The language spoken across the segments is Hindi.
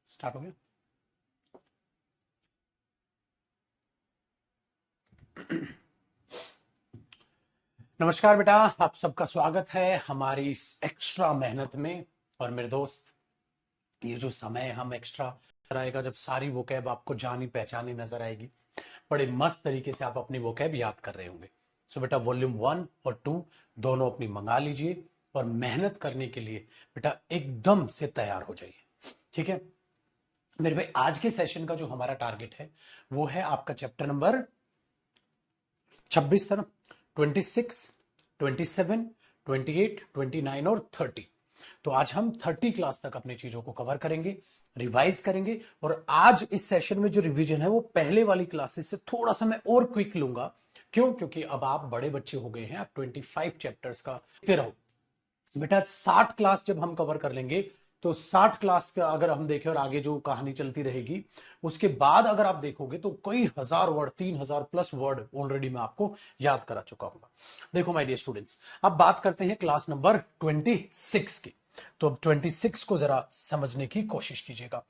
स्टार्ट हो गया। नमस्कार बेटा, आप सबका स्वागत है हमारी इस एक्स्ट्रा मेहनत में। और मेरे दोस्त, ये जो समय हम एक्स्ट्रा आएगा, जब सारी वोकैब आपको जानी पहचानी नजर आएगी, बड़े मस्त तरीके से आप अपनी वोकैब याद कर रहे होंगे। सो बेटा, वॉल्यूम 1 और 2 दोनों अपनी मंगा लीजिए और मेहनत करने के लिए बेटा एकदम से तैयार हो जाइए। ठीक है मेरे भाई, आज के सेशन का जो हमारा टारगेट है वो है आपका चैप्टर नंबर 26 था ना। 26, 27, 28, 29 और 30। तो आज हम 30 क्लास तक अपनी चीजों को कवर करेंगे, रिवाइज करेंगे। और आज इस सेशन में जो रिवीजन है वो पहले वाली क्लासेस से थोड़ा सा मैं और क्विक लूंगा। क्यों? क्योंकि अब आप बड़े बच्चे हो गए हैं, आप 25 चैप्टर्स का देखते रहो बेटा। 60 क्लास जब हम कवर कर लेंगे तो 60 क्लास का अगर हम देखें और आगे जो कहानी चलती रहेगी, उसके बाद अगर आप देखोगे तो कई हजार वर्ड, 3000 प्लस वर्ड ऑलरेडी मैं आपको याद करा चुका हूं। देखो माय डियर स्टूडेंट्स, अब बात करते हैं क्लास नंबर 26 की। तो अब 26 को जरा समझने की कोशिश कीजिएगा।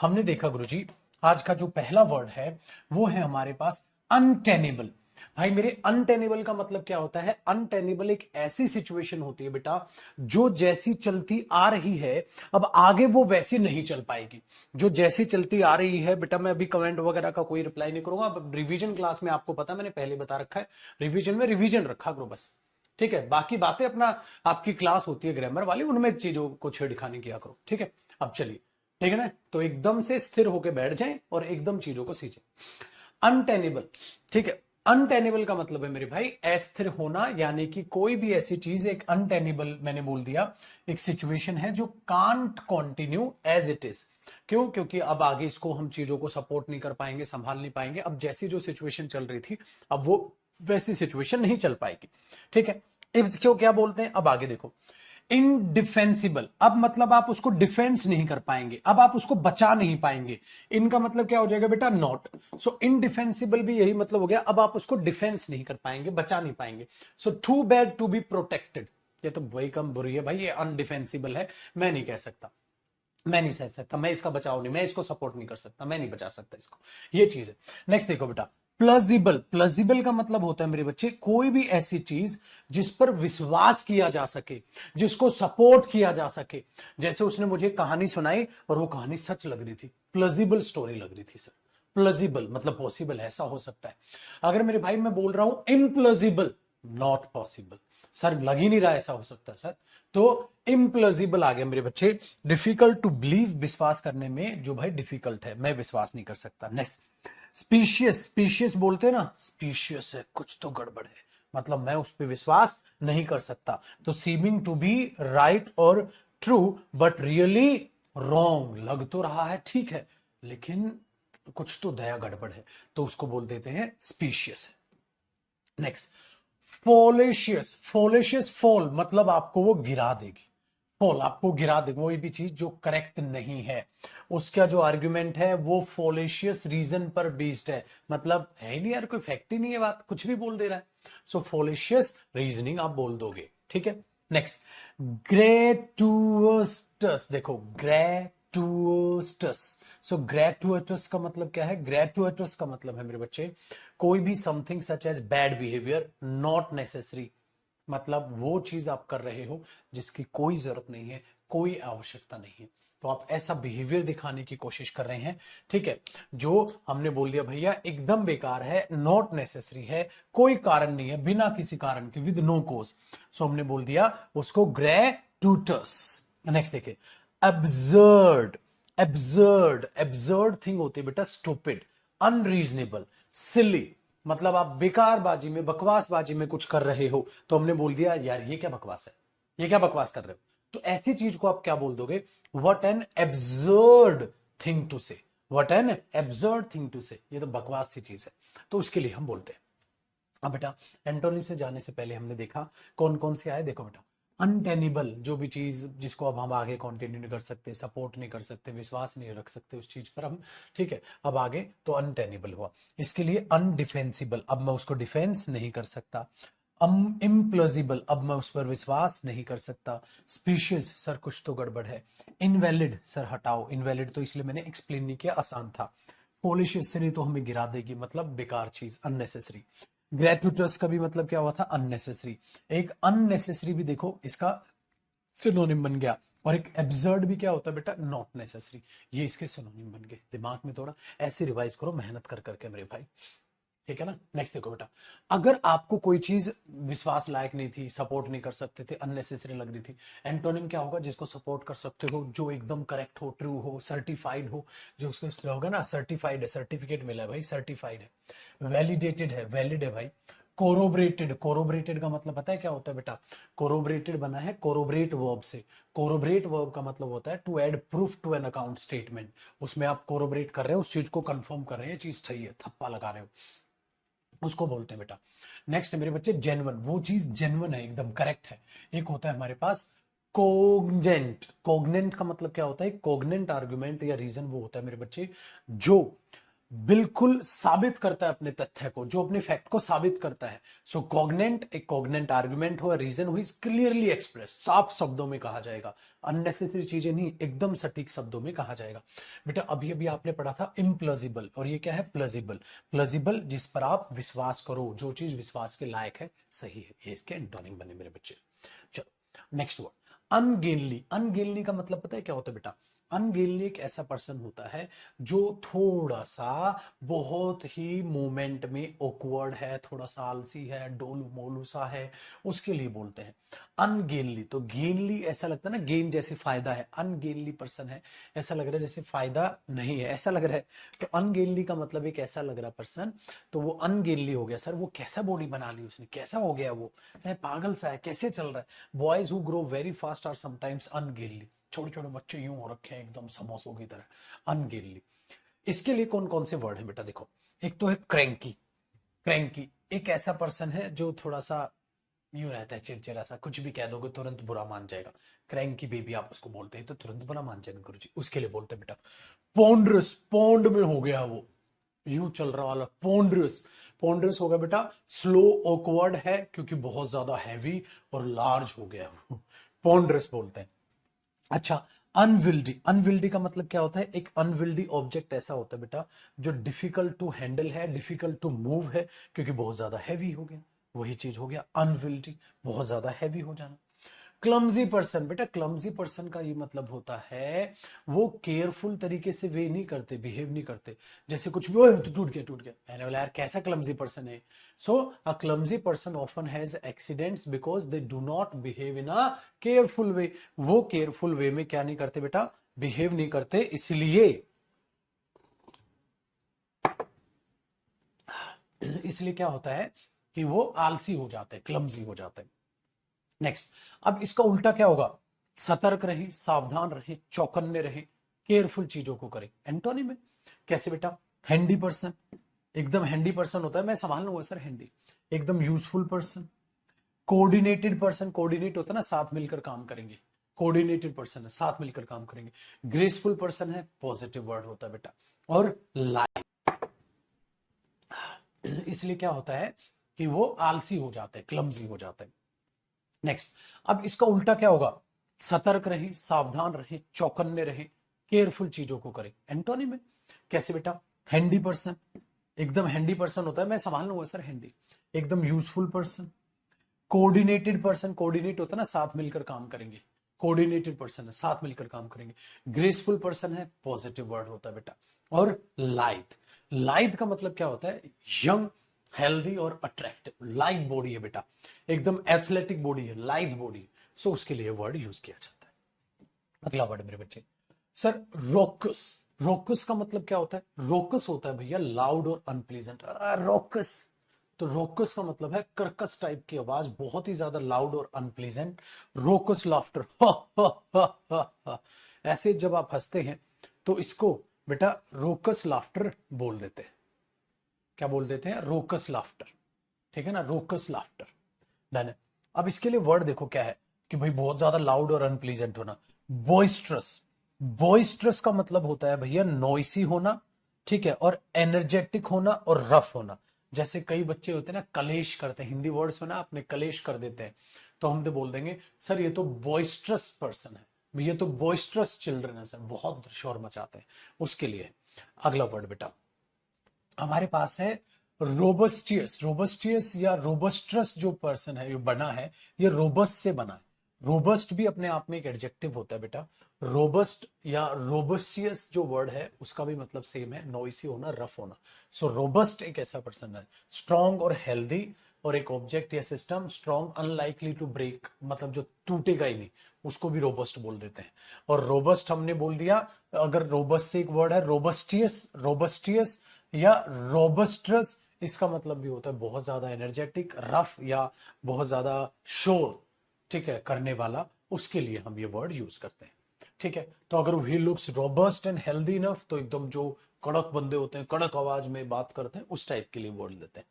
हमने देखा गुरुजी, आज का जो पहला वर्ड है वो है हमारे पास अनटेनेबल। भाई मेरे, अनटेनेबल का मतलब क्या होता है? अनटेनेबल एक ऐसी सिचुएशन होती है बेटा जो जैसी चलती आ रही है अब आगे वो वैसी नहीं चल पाएगी। जो जैसी चलती आ रही है बेटा, मैं अभी कमेंट वगैरह का कोई रिप्लाई नहीं करूंगा। अब रिवीजन क्लास में आपको पता, मैंने पहले बता रखा है, रिवीजन में रिवीजन रखा करो बस। ठीक है, बाकी बातें अपना, आपकी क्लास होती है ग्रामर वाली, उनमें चीजों को छेड़खानी किया करो। ठीक है, अब चलिए, ठीक है ना, तो एकदम से स्थिर होकर बैठ जाएं और एकदम चीजों को सीखें। अनटेनेबल, ठीक है, अनटेनेबल का मतलब है मेरे भाई अस्थिर होना, यानी कि कोई भी ऐसी चीज एक अनटेनेबल, मैंने बोल दिया, एक सिचुएशन है जो can't continue as it is. क्यों? क्योंकि अब आगे इसको हम चीजों को सपोर्ट नहीं कर पाएंगे, संभाल नहीं पाएंगे। अब जैसी जो सिचुएशन चल रही थी अब वो वैसी सिचुएशन नहीं चल पाएगी। ठीक है, इसको क्या बोलते हैं? अब आगे देखो, इनडिफेंसिबल। अब मतलब आप उसको डिफेंस नहीं कर पाएंगे, अब आप उसको बचा नहीं पाएंगे। इनका मतलब क्या हो जाएगा बेटा? नॉट। सो इनडिफेंसिबल भी यही मतलब हो गया, अब आप उसको डिफेंस नहीं कर पाएंगे, बचा नहीं पाएंगे। So too bad to be protected, ये तो वही कम बुरी है भाई, ये अनडिफेंसिबल है, मैं नहीं कह सकता, मैं नहीं सह सकता, मैं इसका बचाव नहीं, मैं इसको सपोर्ट नहीं कर सकता, मैं नहीं बचा सकता इसको। ये चीज है। नेक्स्ट देखो बेटा, प्लजिबल। प्लजिबल का मतलब होता है मेरे बच्चे कोई भी ऐसी चीज जिस पर विश्वास किया जा सके, जिसको सपोर्ट किया जा सके। जैसे उसने मुझे कहानी सुनाई और वो कहानी सच लग रही थी, प्लजिबल स्टोरी लग रही थी सर। प्लजिबल मतलब पॉसिबल है, ऐसा हो सकता है। अगर मेरे भाई मैं बोल रहा हूं इम्प्लजिबल, नॉट पॉसिबल सर, लग ही नहीं रहा ऐसा हो सकता सर, तो इम्प्लॉजिबल आ गया मेरे बच्चे। डिफिकल्ट टू बिलीव, विश्वास करने में जो भाई डिफिकल्ट है, मैं विश्वास नहीं कर सकता। Next, species. स्पीशियस बोलते हैं ना, स्पीशियस है, कुछ तो गड़बड़ है, मतलब मैं उस पर विश्वास नहीं कर सकता। तो सीमिंग टू बी राइट और ट्रू बट रियली रॉन्ग, लग तो रहा है ठीक है लेकिन कुछ तो दया गड़बड़ है, तो उसको बोल देते हैं स्पीशियस है। नेक्स्ट, फोलेशियस। फोलेशियस, फॉल मतलब आपको वो गिरा देगी, फॉल आपको गिरा देगी, कोई भी चीज जो करेक्ट नहीं है उसका जो आर्ग्यूमेंट है वो फोलेशियस रीजन पर बेस्ड है, मतलब है ही नहीं यार, कोई फैक्ट ही नहीं है, बात कुछ भी बोल दे रहा है। सो फोलेशियस रीजनिंग आप बोल दोगे। ठीक है, नेक्स्ट, ग्रेटुअस्टस। देखो, ग्रेटुअस्टस। सो ग्रेटुअटस का मतलब क्या है? ग्रेटुअटस का मतलब है मेरे बच्चे कोई भी something such as bad behaviour, not necessary, मतलब वो चीज आप कर रहे हो जिसकी कोई जरूरत नहीं है, कोई आवश्यकता नहीं है, तो आप ऐसा बिहेवियर दिखाने की कोशिश कर रहे हैं। ठीक है, जो हमने बोल दिया भैया एकदम बेकार है, नॉट नेसेसरी है, कोई कारण नहीं है, बिना किसी कारण के, विद नो कोज, सो हमने बोल दिया उसको ग्रेटुटस। नेक्स्ट देखिए, एब्सर्ड। एब्सर्ड, एब्सर्ड थिंग होती है बेटा स्टूपिड, अनरीजनेबल, सिली, मतलब आप बेकारबाजी में, बकवासबाजी में कुछ कर रहे हो, तो हमने बोल दिया यार ये क्या बकवास है, ये क्या बकवास कर रहे हो, तो ऐसी चीज को आप क्या बोल दोगे? What an absurd thing to say, what an absurd thing to say, ये तो बकवास सी चीज है, तो उसके लिए हम बोलते हैं। अब बेटा, एंटोनिम से जाने से पहले हमने देखा कौन कौन से आए। देखो बेटा, अनटेनेबल, जो भी चीज जिसको अब हम आगे कंटिन्यू नहीं कर सकते, सपोर्ट नहीं कर सकते, विश्वास नहीं रख सकते उस चीज पर हम। ठीक है, अब आगे तो अनटेनेबल हुआ। इसके लिए अनडिफेंसिबल, अब मैं उसको डिफेंस नहीं कर सकता। इम्प्लॉजिबल, अब मैं उस पर विश्वास नहीं कर सकता। स्पीशीज, सर कुछ तो गड़बड़ है। इनवैलिड, सर हटाओ, इनवैलिड तो इसलिए मैंने एक्सप्लेन नहीं किया, आसान था। फोलिशियस, सर ये तो हमें गिरा देगी, मतलब बेकार चीज, अननेसेसरी। ग्रेटुटस का भी मतलब क्या हुआ था, अननेसेसरी। एक अननेसेसरी भी देखो इसका सिनोनिम बन गया, और एक एब्सर्ड भी क्या होता है बेटा, नॉट नेसेसरी। ये इसके सिनोनिम बन गए। दिमाग में थोड़ा ऐसे रिवाइज करो, मेहनत कर करके मेरे भाई, ठीक है ना। नेक्स्ट देखो बेटा, अगर आपको कोई चीज विश्वास लायक नहीं थी, सपोर्ट नहीं कर सकते थे, अननेसेसरी लग रही थी, एंटोनिम क्या होगा, जिसको सपोर्ट कर सकते हो, जो एकदम करेक्ट हो, ट्रू हो, सर्टिफाइड हो, जो उसको होगा ना, सर्टिफाइड है, सर्टिफिकेट मिला है भाई, सर्टिफाइड है। वैलिडेटेड है, वैलिड है भाई। कोरोबरेटेड, कोरोबरेटेड का मतलब पता है क्या होता है बेटा, कोरोबरेटेड बना है कोरोबरेट वर्ब से। कोरोबरेट वर्ब का मतलब होता है to add proof to an account statement. उसमें आप कोरोबरेट कर रहे हो, उस चीज को कंफर्म कर रहे हैं, चीज सही है, थप्पा लगा रहे हो, उसको बोलते हैं बेटा। नेक्स्ट मेरे बच्चे, जेन्युइन, वो चीज जेन्युइन है, एकदम करेक्ट है। एक होता है हमारे पास कोग्नेंट। कोग्नेंट का मतलब क्या होता है, कोग्नेंट आर्गुमेंट या रीजन वो होता है मेरे बच्चे जो बिल्कुल साबित करता है अपने तथ्य को, जो अपने फैक्ट को साबित करता है। सो कॉग्नेंट, एक कॉग्नेंट आर्गुमेंट हो, रीजन हो, इज क्लियरली एक्सप्रेस, साफ शब्दों में कहा जाएगा, अननेसेसरी चीजें नहीं, एकदम सटीक शब्दों में कहा जाएगा। बेटा अभी अभी आपने पढ़ा था इम्प्लॉजिबल, और ये क्या है, प्लॉजिबल। प्लॉजिबल, जिस पर आप विश्वास करो, जो चीज विश्वास के लायक है, सही है, ये इसके एंटोनिम बने मेरे बच्चे। चलो नेक्स्ट वर्ड, अनगेनली। अनगेनली का मतलब पता है क्या होता है बेटा, अनगेनली एक ऐसा पर्सन होता है जो थोड़ा सा, बहुत ही मोमेंट में ऑकवर्ड है, थोड़ा सा आलसी है, डोलू मोलू सा है, उसके लिए बोलते हैं अनगेनली। तो गेनली ऐसा लगता है ना, गेन जैसे फायदा है, अनगेनली पर्सन है, ऐसा लग रहा है जैसे फायदा नहीं है, ऐसा लग रहा है। तो अनगेनली का मतलब एक ऐसा लग रहा पर्सन, तो वो अनगेनली हो गया। सर वो कैसा बॉडी बना ली उसने, कैसा हो गया वो, है पागल सा है, कैसे चल रहा है। Boys who grow very fast are sometimes ungainly. छोटे छोटे बच्चे यूं हो रखे हैं एकदम समोसों की तरह, अनगेनली। इसके लिए कौन कौन से वर्ड है बेटा, देखो, एक तो है क्रैंकी। क्रैंकी एक ऐसा पर्सन है जो थोड़ा सा यूं रहता है, चिड़चिड़ा सा, कुछ भी कह दोगे तुरंत बुरा मान जाएगा। क्रैंकी बेबी आप उसको बोलते हैं, तो तुरंत बुरा मान जाएगा गुरुजी, उसके लिए बोलते हैं बेटा पोंड्रस। पोंड में हो गया वो, यूं चल रहा वाला, पोंड्रस। पोंड्रस हो गया बेटा, स्लो ऑकवर्ड है क्योंकि बहुत ज्यादा हैवी और लार्ज हो गया, पोंड्रस बोलते हैं। अच्छा, अनविल्डी। अनविल्डी का मतलब क्या होता है, एक अनविल्डी ऑब्जेक्ट ऐसा होता है बेटा जो डिफिकल्ट टू हैंडल है, डिफिकल्ट टू मूव है, क्योंकि बहुत ज्यादा हैवी हो गया, वही चीज हो गया अनविल्डी, बहुत ज्यादा हैवी हो जाना। क्लमजी पर्सन, बेटा क्लमजी पर्सन का ये मतलब होता है वो केयरफुल तरीके से वे नहीं करते, बिहेव नहीं करते, जैसे कुछ भी हो तो टूट गया टूट गया, मैंने बोला यार कैसा क्लमजी पर्सन है। So a clumsy person often has accidents because they do not behave in a careful way. वो केयरफुल वे में क्या नहीं करते बेटा, बिहेव नहीं करते, इसलिए क्या होता है कि वो आलसी हो जाते हैं, क्लमजी हो जाते हैं। नेक्स्ट, अब इसका उल्टा क्या होगा, सतर्क रहे, सावधान रहे, चौकन्ने रहे, केयरफुल चीजों को करें, एंटोनिम में। कैसे बेटा, हैंडी पर्सन, एकदम हैंडी पर्सन होता है, मैं संभाल लूंगा सर हैंडी, एकदम useful person. Coordinated person, coordinate होता है ना, साथ मिलकर काम करेंगे, कोऑर्डिनेटेड पर्सन है, साथ मिलकर काम करेंगे। ग्रेसफुल पर्सन है, पॉजिटिव वर्ड होता है बेटा। और लाइट, इसलिए क्या होता है कि वो आलसी हो जाते हैं, क्लमजी हो जाते हैं। नेक्स्ट, अब इसका उल्टा क्या होगा, सतर्क रहे, सावधान रहे, चौकन्ने रहे, केयरफुल चीजों को करें, एंटोनिम में। कैसे बेटा, हैंडी पर्सन, एकदम हैंडी पर्सन होता है, मैं संभाल लूंगा सर हैंडी, एकदम useful person. Coordinated person, coordinate होता है ना, साथ मिलकर काम करेंगे, कोऑर्डिनेटेड पर्सन है, साथ मिलकर काम करेंगे। ग्रेसफुल पर्सन है, पॉजिटिव वर्ड होता है बेटा। और लाइट, लाइट का मतलब क्या होता है, यंग, हेल्दी और अट्रैक्टिव, लाइट बॉडी है बेटा, एकदम एथलेटिक बॉडी है, लाइट बॉडी, सो उसके लिए वर्ड यूज किया जाता है। अगला वर्ड मेरे बच्चे, सर रोकस। रोकस का मतलब क्या होता है, रोकस होता है भैया लाउड और अनप्लीजेंट, रोकस। तो रोकस का मतलब है कर्कश टाइप की आवाज, बहुत ही ज्यादा लाउड और अनप्लीजेंट। रोकस लाफ्टर, ऐसे जब आप हंसते हैं तो इसको बेटा रोकस लाफ्टर बोल देते हैं। क्या बोल देते हैं, रोकस लाफ्टर, ठीक है ना, रोकस लाफ्टर। डन है। अब इसके लिए वर्ड देखो क्या है कि भाई बहुत ज्यादा लाउड और अनप्लीजेंट होना, बॉइस्ट्रस। बॉइस्ट्रस का मतलब होता है भैया नॉइसी होना, ठीक है, और एनर्जेटिक होना और रफ होना। जैसे कई बच्चे होते हैं ना कलेश करते हैं, हिंदी वर्ड सुना आपने, कलेश कर देते हैं, तो हम तो बोल देंगे सर ये तो बॉइस्ट्रस पर्सन है, ये तो बॉइस्ट्रस चिल्ड्रन है सर, बहुत शोर मचाते हैं, उसके लिए। अगला वर्ड बेटा हमारे पास है रोबस्टियस। रोबस्टियस या रोबस्ट्रस जो पर्सन है, जो बना है, ये रोबस्ट से बना है। रोबस्ट भी अपने आप में एक एडजेक्टिव होता है बेटा। रोबस्ट या रोबस्टियस जो वर्ड है उसका भी मतलब सेम है, नॉइसी होना, रफ होना। सो रोबस्ट एक ऐसा पर्सन है, स्ट्रॉन्ग और हेल्दी, और एक ऑब्जेक्ट या system strong unlikely to break, मतलब जो टूटेगा ही नहीं, उसको भी रोबस्ट बोल देते हैं। और रोबस्ट हमने बोल दिया, अगर रोबस्ट से एक वर्ड है रोबस्टियस, रोबस्टियस या रोबस्ट्रस, इसका मतलब भी होता है बहुत ज्यादा एनर्जेटिक, रफ या बहुत ज्यादा शोर, ठीक है, करने वाला, उसके लिए हम ये वर्ड यूज करते हैं। ठीक है, तो अगर he looks robust and healthy enough, तो एकदम जो कड़क बंदे होते हैं, कड़क आवाज में बात करते हैं, उस टाइप के लिए वर्ड देते हैं।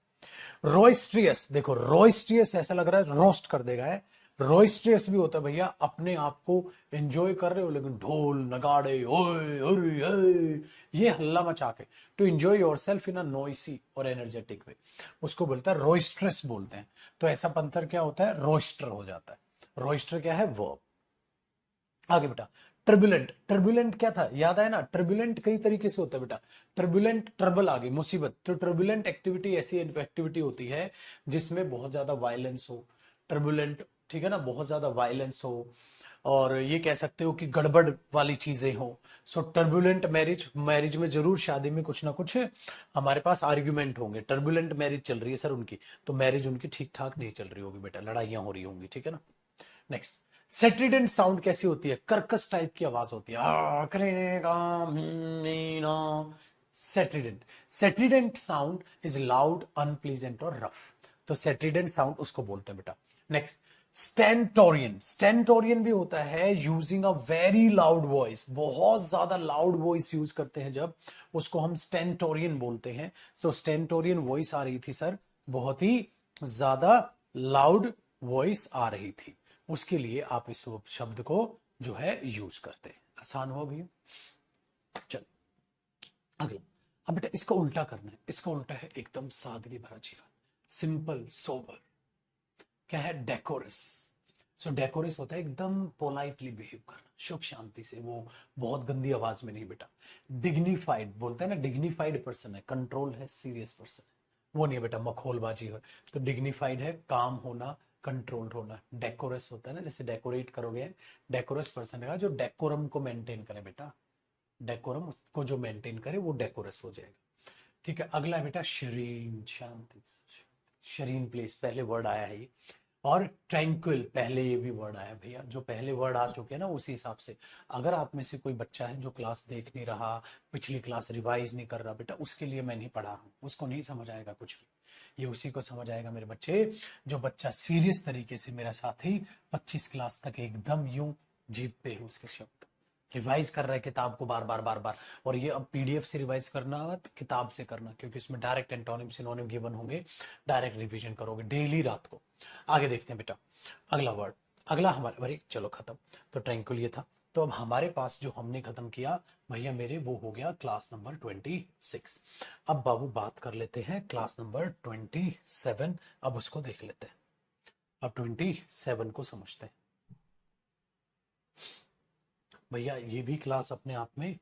रोइस्ट्रियस, देखो रोइस्ट्रियस ऐसा लग रहा है रोस्ट कर देगा है, रोइस्ट्रियस भी होता है भैया अपने आप को एंजॉय कर रहे हो लेकिन ढोल नगाड़े ओए ओए ओए ये हल्ला मचा के, to enjoy yourself in a noisy और एनर्जेटिक वे, उसको बोलता है रोइस्ट्रस बोलते हैं। तो ऐसा पंथर क्या होता है, रोइस्टर हो जाता है। रोइस्टर क्या है, वर्ब। आगे बेटा टर्बुलेंट। टर्बुलेंट क्या था, याद आया ना, टर्बुलेंट कई तरीके से होता है बेटा। टर्बुलेंट, ट्रबल आ गई, मुसीबत, तो टर्बुलेंट एक्टिविटी ऐसी एक्टिविटी होती है जिसमें बहुत ज्यादा वायलेंस हो। टर्बुलेंट, ठीक है ना, बहुत ज्यादा वायलेंस हो, और ये कह सकते हो कि गड़बड़ वाली चीजें हो। सो टर्बुलेंट मैरिज, मैरिज में जरूर शादी में कुछ ना कुछ हमारे पास आर्ग्यूमेंट होंगे। टर्बुलेंट मैरिज चल रही है सर उनकी, तो मैरिज उनकी ठीक ठाक नहीं चल रही होगी बेटा, लड़ाइयां हो रही होंगी, ठीक है ना। नेक्स्ट, सेट्रिडेंट साउंड कैसी होती है, कर्कश टाइप की आवाज होती है, सेट्रिडेंट। सेट्रिडेंट साउंड इज लाउड, अनप्लीजेंट और रफ, तो सेट्रिडेंट साउंड उसको बोलते हैं बेटा। नेक्स्ट, स्टेंटोरियन। स्टेंटोरियन भी होता है using a very loud voice, बहुत ज्यादा लाउड वॉइस यूज करते हैं जब, उसको हम स्टेंटोरियन बोलते हैं। सो स्टेंटोरियन वॉइस आ रही थी सर, बहुत ही ज्यादा लाउड वॉइस आ रही थी, उसके लिए आप इस शब्द को जो है यूज करते हैं। आसान हुआ भैया। चल अगला, अब बेटा इसका उल्टा करना है। इसका उल्टा है एकदम सादगी भरा जीवन, सिंपल सोबर। क्या है, डेकोरस। सो डेकोरस होता है एकदम पोलाइटली बिहेव करना, सुख शांति से, वो बहुत गंदी आवाज में नहीं बेटा। डिग्निफाइड बोलते हैं ना, डिग्निफाइड पर्सन है, कंट्रोल है, सीरियस पर्सन है, वो नहीं है बेटा मखौलबाजी है। तो डिग्निफाइड है, काम होना, कंट्रोल्ड होना। डेकोरस होता है ना, जैसे डेकोरेट करोगे, डेकोरस पर्सन है जो डेकोरम को मेंटेन करे बेटा, डेकोरम को जो मेंटेन करे वो डेकोरस हो जाएगा। ठीक है, अगला है बेटा शरीन, शांति, शरीन प्लेस, पहले वर्ड आया है ये। और ट्रैंक्विल, पहले ये भी वर्ड आया भैया, जो पहले वर्ड आ चुके हैं ना उसी हिसाब से। अगर आप में से कोई बच्चा है जो क्लास देख नहीं रहा, पिछली क्लास रिवाइज नहीं कर रहा बेटा, उसके लिए मैं नहीं पढ़ा हूँ, उसको नहीं समझ आएगा कुछ भी, ये उसी को समझ आएगा मेरे बच्चे जो बच्चा सीरियस तरीके से, मेरा साथी 25 क्लास तक एकदम यूं जीप पे है उसके शब्द, रिवाइज कर रहा है किताब को बार बार बार बार। और ये अब पीडीएफ से रिवाइज करना तो किताब से करना, क्योंकि इसमें डायरेक्ट एंटोनिम सिनोनिम गिवन होंगे, डायरेक्ट रिवीजन करोगे डेली रात को। आगे देखते हैं बेटा अगला वर्ड। अगला हमारे भाई चलो खत्म, तो ट्रैंक्विल ये था। तो अब हमारे पास जो हमने खत्म किया भैया मेरे, वो हो गया क्लास नंबर 26। अब बाबू बात कर लेते हैं क्लास नंबर 27, अब उसको देख लेते हैं। अब 27 को समझते हैं भैया, ये भी क्लास अपने आप में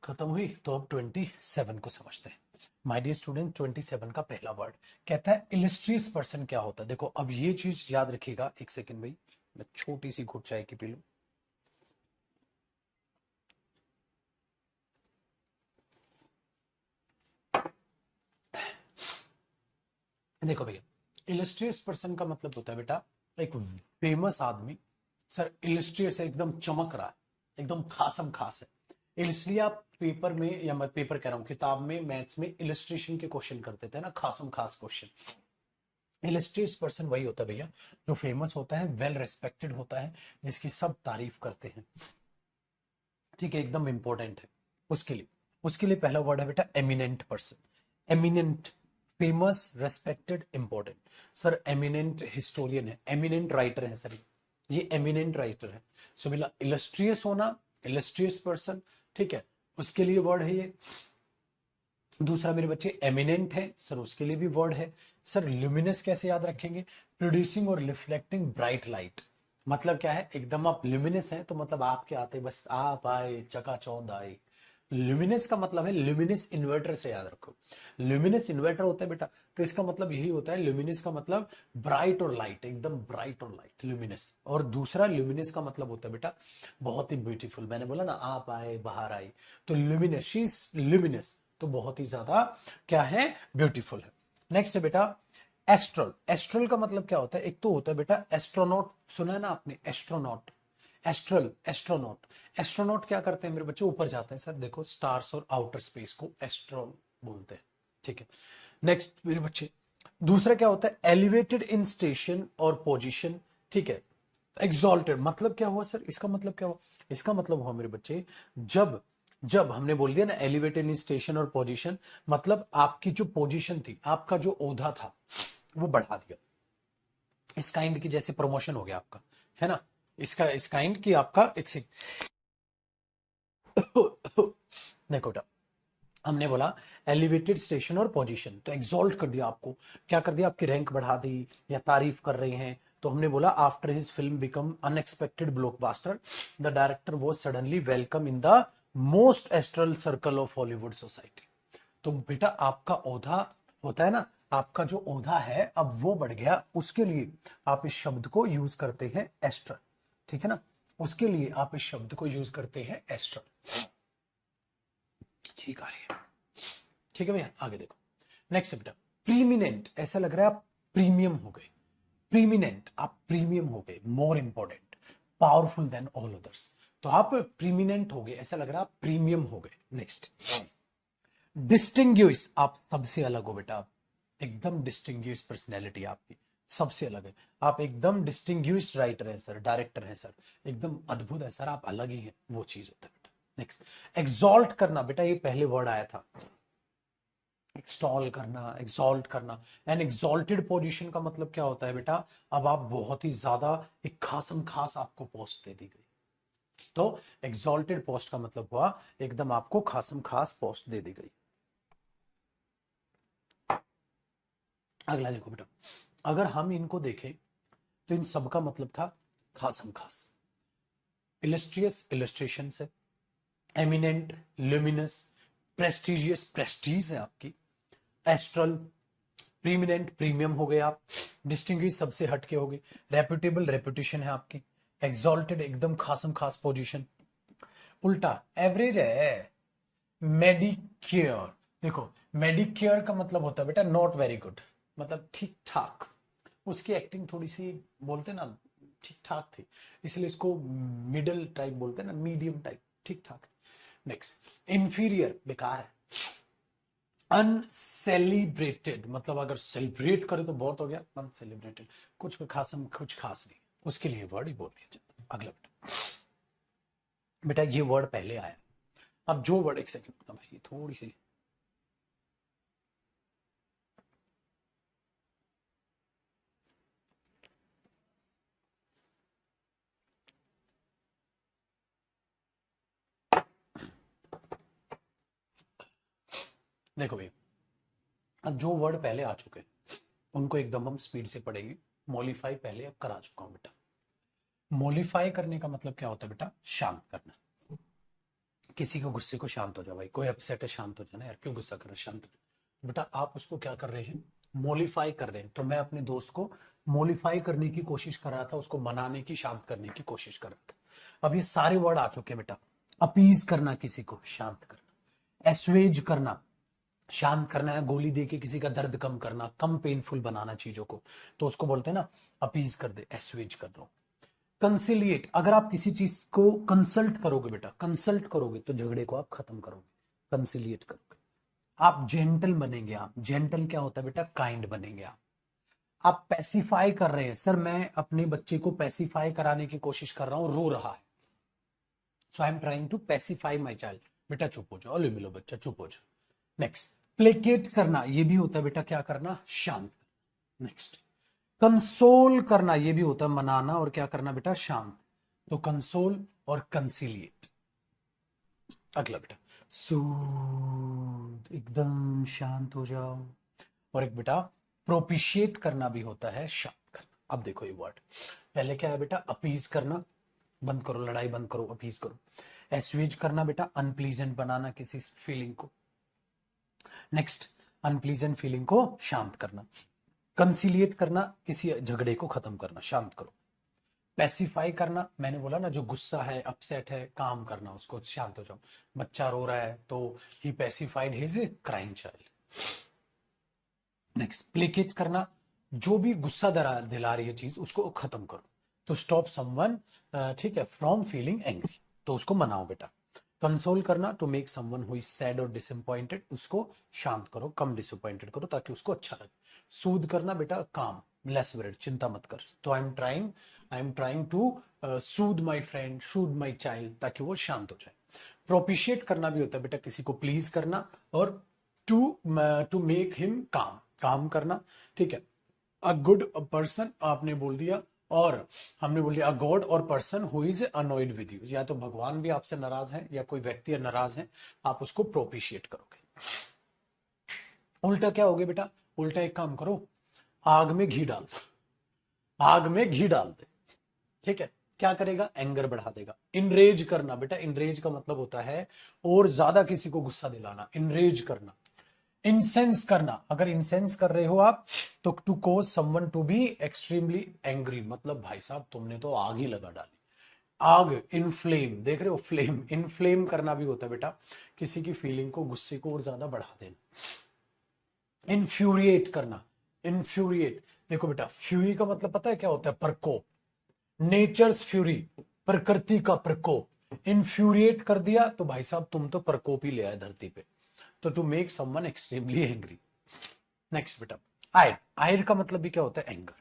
खत्म हुई, तो अब 27 को समझते हैं। माय डियर स्टूडेंट, 27 का पहला वर्ड कहता है इलिस्ट्रियस पर्सन क्या होता है। देखो अब ये चीज याद रखिएगा, एक सेकंड भाई, मैं छोटी सी घुट चाय की पी लूं। देखो भैया, इलिस्ट्रियस पर्सन का मतलब होता है बेटा एक फेमस आदमी। सर इलिस्ट्रियस है, एकदम चमक रहा है, एकदम खासम खास है, इसलिए आप पेपर में, या मैं पेपर कह रहा हूं, किताब में मैथ्स में इलिस्ट्रेशन के क्वेश्चन करते थे ना, खासम खास क्वेश्चन। इलिस्ट्रियस पर्सन वही होता है भैया जो फेमस होता है, वेल रेस्पेक्टेड होता है, जिसकी सब तारीफ करते हैं, ठीक है, एकदम इंपॉर्टेंट है उसके लिए पहला वर्ड है बेटा eminent person. Eminent, famous, respected, important. Sir eminent historian है, एमिनेंट राइटर है सर, ये एमिनेंट राइटर है। सो बोला इलस्ट्रियस होना, इलस्ट्रियस पर्सन, ठीक है, उसके लिए वर्ड है ये दूसरा मेरे बच्चे एमिनेंट है सर, उसके लिए भी वर्ड है सर। ल्यूमिनस कैसे याद रखेंगे? प्रोड्यूसिंग और रिफ्लेक्टिंग ब्राइट लाइट। मतलब क्या है, एकदम आप ल्यूमिनस है तो मतलब आप क्या आते, बस आप आए चकाचौंध आए। ल्यूमिनस का मतलब है, ल्यूमिनस इन्वर्टर से याद रखो। ल्यूमिनस इन्वर्टर होता है बेटा, तो इसका मतलब यही होता है, ल्यूमिनस का मतलब ब्राइट और लाइट, एकदम ब्राइट और लाइट ल्यूमिनस। और दूसरा ल्यूमिनस का मतलब होता है बेटा बहुत ही ब्यूटीफुल। मैंने बोला ना आप आए बाहर आए, तो ल्यूमिनस, शी इज ल्यूमिनस, तो बहुत ही ज्यादा क्या है, ब्यूटीफुल है। नेक्स्ट है बेटा एस्ट्रल। एस्ट्रल का मतलब क्या होता है? एक तो होता है बेटा एस्ट्रोनॉट, सुना है ना आपने, एस्ट्रोनॉट। Astral, astronaut. एस्ट्रोनॉट क्या करते हैं मेरे बच्चे? ऊपर जाते हैं सर, देखो स्टार्स और आउटर स्पेस को एस्ट्रोन बोलते हैं, ठीक है। नेक्स्ट मेरे बच्चे, दूसरा क्या होता है? एलिवेटेड इन स्टेशन और पोजीशन, ठीक है। एग्जॉल्टेड मतलब क्या हुआ सर? इसका मतलब क्या हुआ? इसका मतलब हुआ मेरे बच्चे, जब जब हमने बोल दिया ना एलिवेटेड इन स्टेशन और पोजीशन, मतलब आपकी जो पोजीशन थी, आपका जो ओहदा था, वो बढ़ा दिया। इस काइंड की जैसे प्रमोशन हो गया आपका, है ना, इसका इस काइंड की आपका एक से देखो बेटा, हमने बोला एलिवेटेड स्टेशन और पोजीशन, तो एग्जॉल्ट कर दिया आपको, क्या कर दिया, आपकी रैंक बढ़ा दी या तारीफ कर रहे हैं। तो हमने बोला after his film become unexpected blockbuster, the director was suddenly welcome in the most astral circle of Hollywood society. तो बेटा आपका ओहदा होता है ना, आपका जो ओहदा है अब वो बढ़ गया, उसके लिए आप इस शब्द को यूज करते हैं एस्ट्रल, ठीक है ना, उसके लिए आप इस शब्द को यूज करते हैं एस्ट्रल। ठीक आ रही है, ठीक है भैया, आगे देखो। नेक्स्ट बेटा प्रीमिनेंट, ऐसा लग रहा है आप प्रीमियम हो गए। प्रीमिनेंट, आप प्रीमियम हो गए, more important, powerful than all others. तो आप प्रीमिनेंट हो गए, ऐसा लग रहा है आप प्रीमियम हो गए। नेक्स्ट डिस्टिंग्विश, आप सबसे अलग हो बेटा, आप एकदम डिस्टिंग्विश पर्सनैलिटी आपकी सबसे अलग है। आप एकदम डिस्टिंग्विश राइटर है सर, डायरेक्टर है सर, एकदम अद्भुत है सर, आप अलग ही है, वो चीज होता है बेटा। नेक्स्ट एक्सॉल्ट करना, बेटा ये पहले वर्ड आया था, एक्सटॉल करना, एक्सॉल्ट करना। एन एक्सॉल्टेड पोजीशन का मतलब क्या होता है बेटा? अब आप बहुत ही ज्यादा एक खासम खास आपको पोस्ट दे दी गई, तो एक्सॉल्टेड पोस्ट का मतलब हुआ एकदम आपको खासम खास पोस्ट दे दी गई। अगला देखो बेटा, अगर हम इनको देखें तो इन सब का मतलब था खासम खास। इलस्ट्रियस इलस्ट्रेशन से, एमिनेंट ल्यूमिनस, प्रेस्टिजियस प्रेस्टीज है आपकी, एस्ट्रल प्रीमिनेंट प्रीमियम हो गए आप, डिस्टिंग्विश सबसे हटके हो गए, रेपुटेबल रेपुटेशन है आपकी, एक्सॉल्टेड एकदम खासम खास पोजीशन। उल्टा एवरेज है, मेडिक्योर। देखो मेडिक्योर का मतलब होता है बेटा नॉट वेरी गुड, मतलब ठीक ठाक, उसकी एक्टिंग थोड़ी सी बोलते ना ठीक ठाक थी, इसलिए इसको मिडिल टाइप बोलते हैं ना, मीडियम टाइप, ठीक ठाक। नेक्स्ट इंफीरियर, बेकार है। अनसेलिब्रेटेड मतलब अगर सेलिब्रेट करे तो बहुत हो गया, अनसेलिब्रेटेड कुछ खास, कुछ खास नहीं, उसके लिए वर्ड ही बोल दिया जाता। अगला बेटा, बेटा ये वर्ड पहले आया, अब जो वर्ड, एक सेकंड भाई थोड़ी सी, देखो भैया, अब जो वर्ड पहले आ चुके हैं उनको एकदम हम स्पीड से पढ़ेंगे। मॉलिफाई पहले अब करा चुका हूं बेटा। मॉलिफाई करने का मतलब क्या होता है बेटा? शांत करना। किसी को गुस्से को शांत हो जाओ भाई, कोई अपसेट है शांत हो जाना यार, क्यों गुस्सा कर रहे हैं, शांत हो जाओ। बेटा आप उसको क्या कर रहे हैं? मॉलिफाई कर रहे हैं। तो मैं अपने दोस्त को मॉलिफाई करने की कोशिश कर रहा था, उसको मनाने की, शांत करने की कोशिश कर रहा था। अब ये सारे वर्ड आ चुके हैं बेटा। अपीज करना, किसी को शांत करना, एस्वेज करना, शांत करना है, गोली देके किसी का दर्द कम करना, कम पेनफुल बनाना चीजों को, तो उसको बोलते हैं ना अपीज कर दे, एस्वेज कर दो। कंसिलिएट, अगर आप किसी चीज को कंसल्ट करोगे बेटा, कंसल्ट करोगे तो झगड़े को आप खत्म करोगे, कंसिलिएट करोगे। आप जेंटल बनेंगे, आप जेंटल क्या होता है बेटा? काइंड बनेंगे आप पैसिफाई कर रहे हैं, सर मैं अपने बच्चे को पैसिफाई कराने की कोशिश कर रहा हूं, रो रहा है, so I am trying to pacify my child. बेटा चुप हो जाओ, ले मिलो बच्चा चुप हो जाओ। नेक्स्ट प्लेकेट करना, ये भी होता है बेटा क्या करना? शांत। नेक्स्ट कंसोल करना, ये भी होता है मनाना, और क्या करना बेटा? शांत। तो कंसोल और कंसिलिएट। अगला बेटा सूद, एकदम शांत हो जाओ। और एक बेटा प्रोपिशिएट करना भी होता है शांत करना। अब देखो ये वर्ड, पहले क्या है बेटा, अपीज करना, बंद करो लड़ाई, बंद करो, अपीज करो। एस्वेज करना बेटा, अनप्लीजेंट बनाना किसी फीलिंग को। नेक्स्ट, अनप्लीजेंट फीलिंग को शांत करना। कंसिलिएट करना, किसी झगड़े को खत्म करना, शांत करो। पैसिफाई करना, मैंने बोला ना, जो गुस्सा है, अपसेट है, काम करना उसको, शांत हो जाओ। बच्चा रो रहा है तो he pacified his crying child. Next, placate करना, जो भी गुस्सा दिला रही है चीज उसको खत्म करो। तो स्टॉप समवन, ठीक है, फ्रॉम फीलिंग एंग्री, तो उसको मनाओ बेटा। कंसोल करना, to make someone who is sad और डिसअपॉइंटेड, उसको शांत करो, कम डिसअपॉइंटेड करो ताकि उसको अच्छा लगे। सूद करना बेटा, काम, लेस वरिड, चिंता मत कर। तो I am trying to soothe my friend, soothe my child, ताकि वो शांत हो जाए। प्रोपिशिएट करना भी होता है बेटा, किसी को प्लीज करना, और टू मेक हिम काम, काम करना, ठीक है। अ गुड पर्सन आपने बोल दिया, और हमने बोल दिया अ गॉड और person who is annoyed with you, या तो भगवान भी आपसे नाराज है या कोई व्यक्ति नाराज है, आप उसको प्रोपिशिएट करोगे। उल्टा क्या हो गया बेटा, उल्टा एक काम करो, आग में घी डाल दो, आग में घी डाल दे, ठीक है। क्या करेगा, एंगर बढ़ा देगा। इनरेज करना बेटा, इनरेज का मतलब होता है और ज्यादा किसी को गुस्सा दिलाना, इनरेज करना। इंसेंस करना, अगर इंसेंस कर रहे हो आप तो to cause someone to be extremely angry, मतलब भाई साहब तुमने तो आग ही लगा डाली। आग, इनफ्लेम, देख रहे हो, फ्लेम, इनफ्लेम करना भी होता है बेटा, किसी की फीलिंग को, गुस्से को और ज्यादा बढ़ा देना। इन्फ्यूरिएट करना, इन्फ्यूरिएट, देखो बेटा फ्यूरी का मतलब पता है क्या होता है, प्रकोप, नेचर्स फ्यूरी, प्रकृति का प्रकोप। इन्फ्यूरिएट कर दिया तो भाई साहब तुम तो प्रकोप ही ले आए धरती पे। तो to make someone extremely angry. Next बेटा, आयर, आयर का मतलब भी क्या होता है, anger,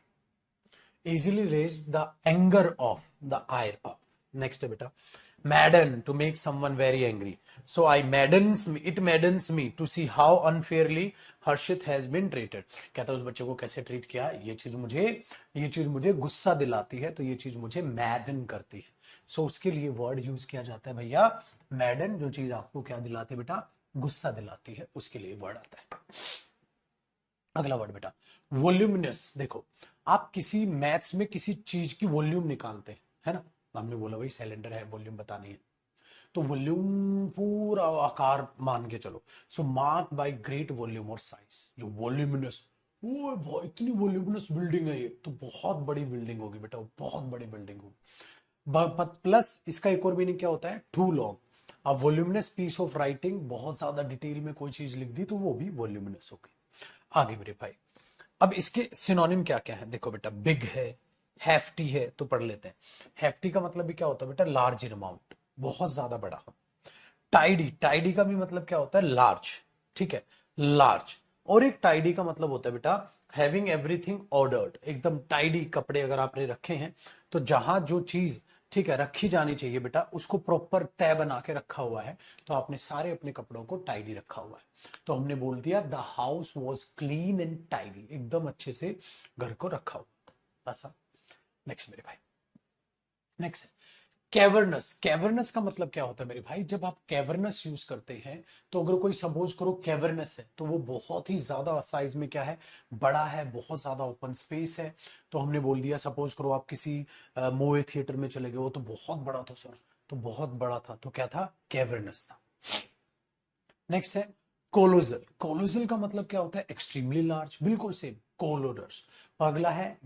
easily raise the anger of, the ire of. Next है बेटा, madden, to make someone very angry, so I maddens me, it maddens me to see how unfairly Harshit has been treated. कहता है उस बच्चे को कैसे ट्रीट किया, ये चीज मुझे गुस्सा दिलाती है, तो ये चीज मुझे मैडन करती है। सो उसके लिए वर्ड यूज किया जाता है भैया मैडन, जो चीज आपको क्या दिलाती है बेटा, गुस्सा दिलाती है, उसके लिए वर्ड आता है। अगला वर्ड बेटा, वॉल्यूमिनस। देखो आप किसी मैथ्स में किसी चीज की वॉल्यूम निकालते हैं, है ना, हमने बोला भाई सिलेंडर है, वॉल्यूम बतानी है, तो वॉल्यूम पूरा आकार मान के चलो। सो मार्क बाय ग्रेट वॉल्यूम और साइज, जो वॉल्यूमिनस, वो बहुत इतनी वॉल्यूमिनस बिल्डिंग है ये, तो बहुत बड़ी बिल्डिंग होगी बेटा, बहुत बड़ी बिल्डिंग होगी। प्लस इसका एक और मीनिंग क्या होता है, टू लॉन्ग। अब वॉल्यूमिनस पीस ऑफ राइटिंग, बहुत ज्यादा डिटेल में कोई चीज लिख दी तो वो भी वॉल्यूमिनस हो गई। आगे मेरे भाई, अब इसके सिनोनिम क्या क्या है, देखो बेटा, बिग है, हैफ्टी है, तो पढ़ लेते हैं। हैफ्टी का मतलब भी क्या होता है बेटा, लार्ज इन अमाउंट, बहुत ज्यादा बड़ा। टाइडी, टाइडी का भी मतलब क्या होता है, लार्ज, ठीक है, लार्ज। और एक टाइडी का मतलब होता है बेटा, हैविंग एवरीथिंग ऑर्डर्ड, एकदम टाइडी कपड़े अगर आपने रखे हैं, तो जहां जो चीज, ठीक है, रखी जानी चाहिए बेटा, उसको प्रॉपर तय बना के रखा हुआ है, तो आपने सारे अपने कपड़ों को टाइडी रखा हुआ है। तो हमने बोल दिया the house was clean and tidy, एकदम अच्छे से घर को रखा हुआ था। नेक्स्ट मेरे भाई, नेक्स्ट, कैवर्नस। कैवर्नस का मतलब क्या होता है मेरे भाई, जब आप कैवर्नस यूज करते हैं, तो अगर कोई सपोज करो कैवर्नस है, तो वो बहुत ही ज्यादा साइज में क्या है, बड़ा है, बहुत ज्यादा ओपन स्पेस है। तो हमने बोल दिया, सपोज करो आप किसी मूवी थिएटर में चले गए, वो तो बहुत बड़ा था सर, तो बहुत बड़ा था, तो क्या था, कैवर्नस था। नेक्स्ट है कोलोजल। कोलोजल का मतलब क्या होता है, एक्सट्रीमली लार्ज, बिल्कुल सेम, कोलोडर्स। अगला है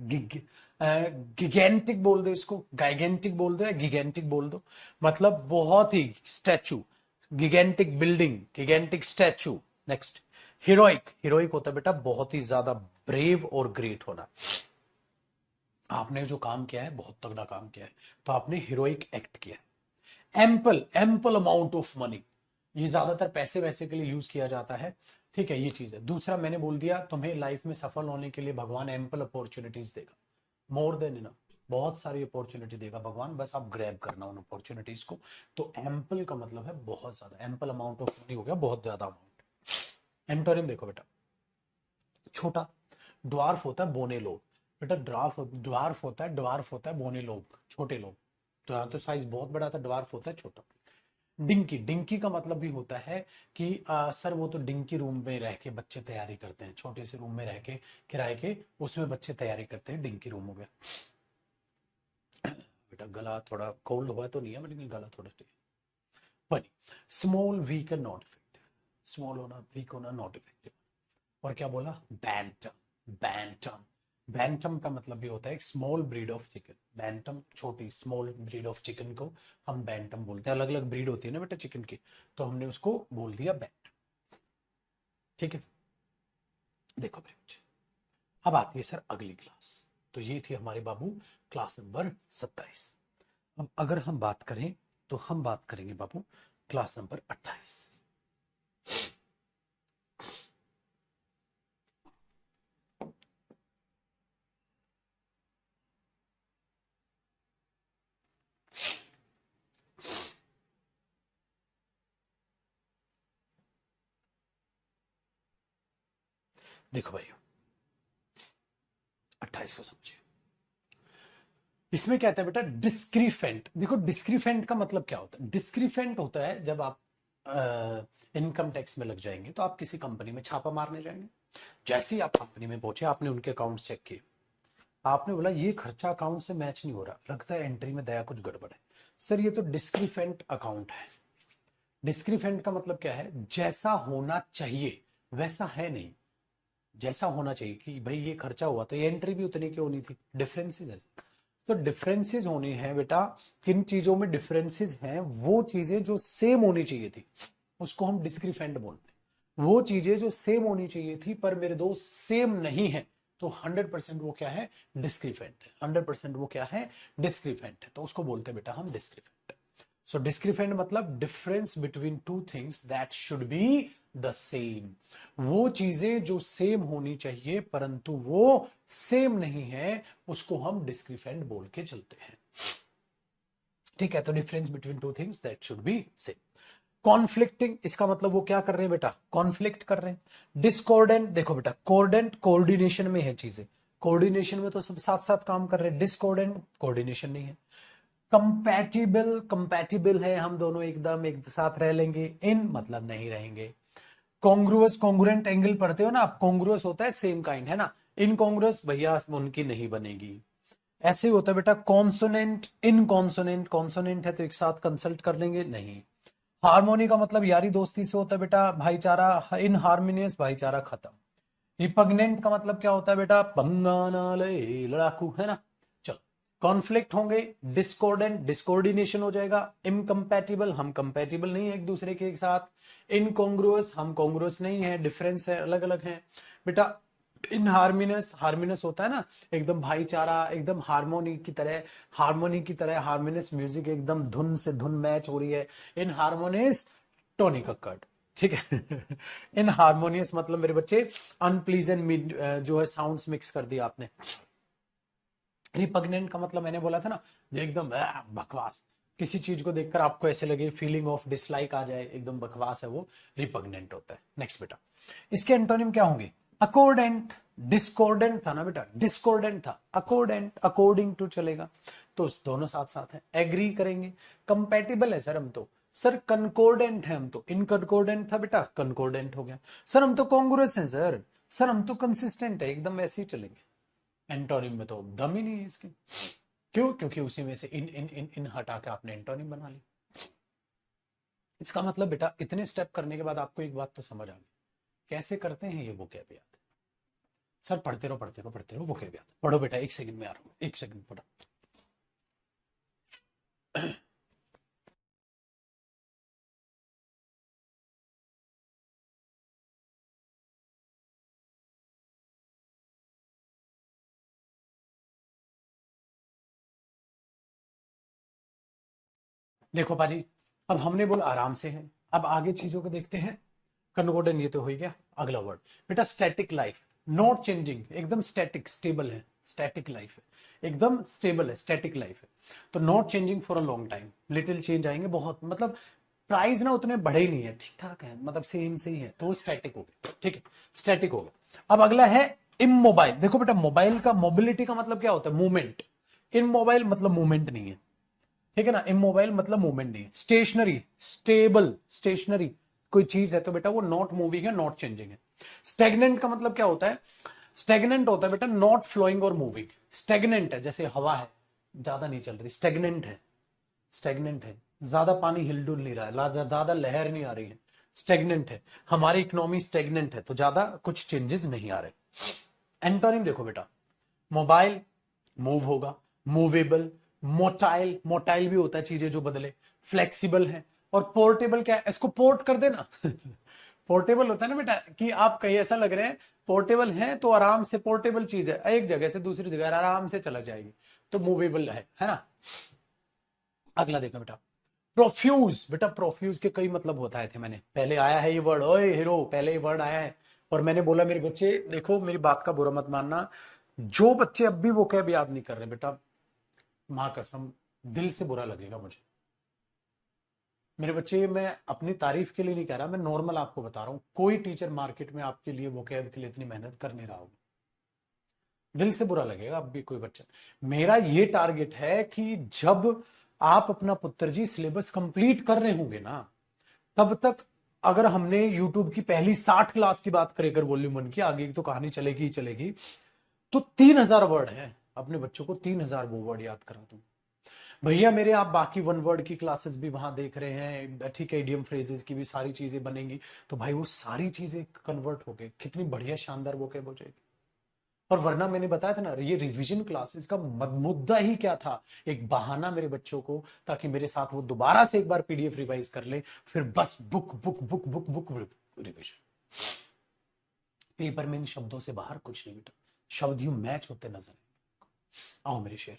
गिगेंटिक बोल दो इसको, गाइगेंटिक बोल दो या गिगेंटिक बोल दो, मतलब बहुत ही, statue, gigantic building, gigantic statue. Next, heroic, heroic होता है बेटा बहुत ही ज्यादा ब्रेव और ग्रेट होना, आपने जो काम किया है बहुत तगड़ा काम किया है, तो आपने हीरोइक एक्ट किया है। Ample, ample amount of money, ये ज्यादातर पैसे वैसे के लिए यूज किया जाता है, ठीक है, ये चीज है। दूसरा मैंने बोल दिया, तुम्हें लाइफ में सफल होने के लिए भगवान एम्पल अपॉर्चुनिटीज देगा, मोर देन इनफ, बहुत सारी अपॉर्चुनिटी देगा भगवान, बस आप ग्रैब करना उन अपॉर्चुनिटीज को। तो एम्पल का मतलब है बहुत ज्यादा, एम्पल अमाउंट ऑफ मनी हो गया बहुत ज्यादा अमाउंट। एंटोनिम देखो बेटा, छोटा, ड्वार्फ होता है बोने लोग, बेटा ड्वार्फ होता है बोने लोग, छोटे लोग, तो यहाँ तो साइज बहुत बड़ा था, ड्वार्फ होता है छोटा। डिंकी, डिंकी का मतलब भी होता है कि सर वो तो डिंकी रूम में रह के बच्चे तैयारी करते हैं, छोटे से रूम में रह के किराए के, उसमें बच्चे तैयारी करते हैं, डिंकी रूम हो गया। बेटा गला थोड़ा कोल्ड हुआ तो नहीं है, लेकिन गला थोड़ा funny. Small weak and not effective, small होना वीक होना नॉट इफेक्टिव। और क्या बोला, बैंटम, बैंटम, बैंटम का मतलब भी होता है एक small breed of chicken. Bantam छोटी स्मॉल ब्रीड ऑफ चिकन को हम बैंटम बोलते हैं। अलग अलग ब्रीड होती है ना बेटा चिकन की, तो हमने उसको बोल दिया बैंटम। ठीक है, देखो बच्चे, अब आती है सर अगली क्लास। तो ये थी हमारे बाबू क्लास नंबर 27। अब अगर हम बात करें तो हम बात करेंगे बाबू क्लास नंबर 28। देखो भाई 28 को समझिए। इसमें क्या आता है बेटा, डिस्क्रिफेंट। देखो डिस्क्रिफेंट का मतलब क्या होता है, डिस्क्रिफेंट होता है जब आप इनकम टैक्स में लग जाएंगे तो आप किसी कंपनी में छापा मारने जाएंगे। जैसे ही आप कंपनी में पहुंचे, आपने उनके अकाउंट चेक किए, आपने बोला ये खर्चा अकाउंट से मैच नहीं हो रहा, लगता है एंट्री में दया कुछ गड़बड़ है, सर ये तो डिस्क्रिफेंट अकाउंट है। डिस्क्रिफेंट का मतलब क्या है, जैसा होना चाहिए वैसा है नहीं। जैसा होना चाहिए कि भाई ये खर्चा हुआ तो ये एंट्री भी उतनी की होनी थी, डिफरेंसेस है। तो डिफरेंसेस होने हैं बेटा, किन चीजों में डिफरेंसेस हैं, वो चीजें जो सेम होनी चाहिए थी उसको हम डिस्क्रिफेंट बोलते हैं। वो चीजें जो सेम होनी चाहिए थी पर मेरे दोस्त सेम नहीं है, तो 100% वो क्या है, डिस्क्रिफेंट है। 100% वो क्या है, डिस्क्रिफेंट है, तो उसको बोलते हैं बेटा हम डिस्क्रिफेंट। सो डिस्क्रिफेंट मतलब difference between two things that should be the same. वो चीजें जो सेम होनी चाहिए परंतु वो सेम नहीं है, उसको हम डिस्क्रिफेंट बोल के चलते हैं। ठीक है, तो difference between two things that should be same. Conflicting, इसका मतलब वो क्या कर रहे हैं बेटा, कॉन्फ्लिक्ट कर रहे हैं। डिस्कॉर्डेंट, देखो बेटा कोऑर्डिनेट कोऑर्डिनेशन में है चीजें, कोऑर्डिनेशन में तो सब साथ साथ काम कर रहे हैं, डिस्कॉर्डेंट कोऑर्डिनेशन नहीं है। कंपैटिबल, कंपैटिबल है, हम दोनों एकदम एक साथ रह लेंगे, इन मतलब नहीं रहेंगे। कॉन्ग्रुअस, कॉन्ग्रुएंट एंगल पढ़ते हो ना आप, कॉन्ग्रुअस होता है सेम काइंड है ना, इनकॉन्ग्रुअस भैया उनकी नहीं बनेगी। ऐसे होता है बेटा कॉन्सोनेंट, इनकॉन्सोनेंट, कॉन्सोनेंट है तो एक साथ कंसल्ट कर लेंगे, नहीं। हार्मोनी का मतलब यारी दोस्ती से होता है बेटा, भाईचारा, इन हार्मोनियस भाईचारा खत्म। रिपग्नेंट का मतलब क्या होता है बेटा, पंगाना ले लड़ाकू, है ना। चलो, कॉन्फ्लिक्ट होंगे, डिस्कॉर्डेंट डिस्कोऑर्डिनेशन हो जाएगा, इनकम्पैटिबल हम कंपैटिबल नहीं है एक दूसरे के साथ, इनकॉन्ग्रुअस हम कॉन्ग्रुअस नहीं है, डिफरेंस है, अलग अलग है बेटा। इन हार्मोनियस, हार्मोनियस होता है ना एकदम भाईचारा, एकदम हार्मोनी की तरह, हार्मोनी की तरह हार्मोनियस म्यूजिक, एकदम धुन से धुन मैच हो रही है, इन हार्मोनियस टोनी कक्कड़। ठीक है। इन हार्मोनियस मतलब मेरे बच्चे अनप्लीजेंट जो है साउंड्स मिक्स कर दिया आपने। रिपग्नेंट का मतलब मैंने बोला था ना, जो एकदम बकवास, किसी चीज को देखकर आपको ऐसे लगे फीलिंग ऑफ डिसलाइक आ जाए, एकदम बकवास है वो, रिपग्नेंट होता है। नेक्स्ट बेटा, इसके एंटोनिम क्या होंगे, अकॉर्डेंट, डिस्कॉर्डेंट था ना बेटा, डिस्कॉर्डेंट था, अकॉर्डेंट अकॉर्डिंग टू चलेगा, तो दोनों साथ साथ है, एग्री करेंगे। कंपैटिबल है सर हम तो, सर कंकोर्डेंट है हम तो, इनकंकोर्डेंट था बेटा, कंकोर्डेंट हो गया। सर हम तो कॉन्ग्रुएंस हैं सर हम तो कंसिस्टेंट है, एकदम ऐसे ही चलेंगे। एंटोनिम में तो दम ही नहीं है इसके, क्यों, क्योंकि उसी में से इन इन इन इन हटा के आपने एंटोनिम बना ली। इसका मतलब बेटा इतने स्टेप करने के बाद आपको एक बात तो समझ आ गई, कैसे करते हैं ये वोकैब याद। सर पढ़ते रहो पढ़ते रहो पढ़ते रहो, वोकैब याद, पढ़ो बेटा, एक सेकंड में आ रहा हूं, एक सेकंड पढ़ो। देखो पाजी, अब हमने बोला आराम से है, अब आगे चीजों को देखते हैं। कनवर्डन ये तो हो गया, अगला वर्ड बेटा स्टैटिक लाइफ, नॉट चेंजिंग, एकदम स्टैटिक स्टेबल है, स्टैटिक लाइफ है, एकदम स्टेबल है, स्टैटिक लाइफ है। तो not changing for a long time, little change आएंगे बहुत, मतलब प्राइस ना उतने बढ़े ही नहीं है, ठीक ठाक है, मतलब सेम से ही है, तो स्टैटिक हो गया। ठीक है, स्टैटिक हो गया। अब अगला है इमोबाइल। देखो बेटा मोबाइल का, मोबिलिटी का मतलब क्या होता है, मूवमेंट। इमोबाइल मतलब मूवमेंट नहीं है, ठीक है ना। इमोबाइल मतलब मूवमेंट नहीं है। स्टेशनरी, स्टेबल, स्टेशनरी कोई चीज है तो बेटा वो नॉट मूविंग है, नॉट चेंजिंग है। स्टेगनेंट का मतलब क्या होता है? स्टेगनेंट होता है बेटा नॉट फ्लोइंग और मूविंग। स्टेगनेंट है जैसे हवा है, ज्यादा नहीं चल रही, स्टेगनेंट है। स्टेगनेंट है, ज्यादा पानी हिलडुल नहीं रहा है, ज्यादा लहर नहीं आ रही है, स्टेगनेंट है। हमारी इकोनॉमी स्टेगनेंट है, तो ज्यादा कुछ चेंजेस नहीं आ रहे। एंटोनिम देखो बेटा, मोबाइल मूव होगा, मूवेबल, मोटाइल, मोटाइल भी होता है चीजें जो बदले, फ्लेक्सिबल है। और पोर्टेबल क्या है? इसको पोर्ट कर देना पोर्टेबल होता है ना बेटा कि आप कहीं ऐसा लग रहे हैं पोर्टेबल है तो आराम से, पोर्टेबल चीज है, एक जगह से दूसरी जगह आराम से चला जाएगी, तो मूवेबल है ना। अगला देखो बेटा, प्रोफ्यूज। बेटा प्रोफ्यूज के कई मतलब बताए थे मैंने, पहले आया है ये वर्ड, ओए हीरो, पहले ये वर्ड आया है। और मैंने बोला मेरे बच्चे देखो, मेरी बात का बुरा मत मानना, जो बच्चे अब भी वो कैब याद नहीं कर रहे बेटा, मां कसम दिल से बुरा लगेगा मुझे। मेरे बच्चे, मैं अपनी तारीफ के लिए नहीं कह रहा, मैं नॉर्मल आपको बता रहा हूं, कोई टीचर मार्केट में आपके लिए वो कैब के लिए इतनी मेहनत कर नहीं रहा होगा। दिल से बुरा लगेगा अब भी कोई बच्चा। मेरा ये टारगेट है कि जब आप अपना पुत्र जी सिलेबस कंप्लीट कर रहे होंगे ना, तब तक, अगर हमने यूट्यूब की पहली 60 क्लास की बात करें, अगर वॉल्यूम 1 की, आगे की तो कहानी चलेगी ही चलेगी, तो 3000 वर्ड है, अपने बच्चों को 3000 वो वर्ड याद करा दूं। भैया मेरे, आप बाकी वन वर्ड की क्लासेस भी वहां देख रहे हैं, ठीक है, इडियम फ्रेजेस की भी सारी चीजें बनेंगी, तो भाई वो सारी चीजें कन्वर्ट हो गए, कितनी बढ़िया शानदार वो कैब हो जाएगी। और वरना मैंने बताया था ना, ये रिवीजन क्लासेस का मुद्दा ही क्या था? एक बहाना मेरे बच्चों को, ताकि मेरे साथ वो दोबारा से एक बार पीडीएफ रिवाइज कर ले, फिर बस book book book book book revision. Paper में इन शब्दों से बाहर कुछ नहीं बेटा, शब्द यूं मैच होते नजर आए। आओ मेरे शेर,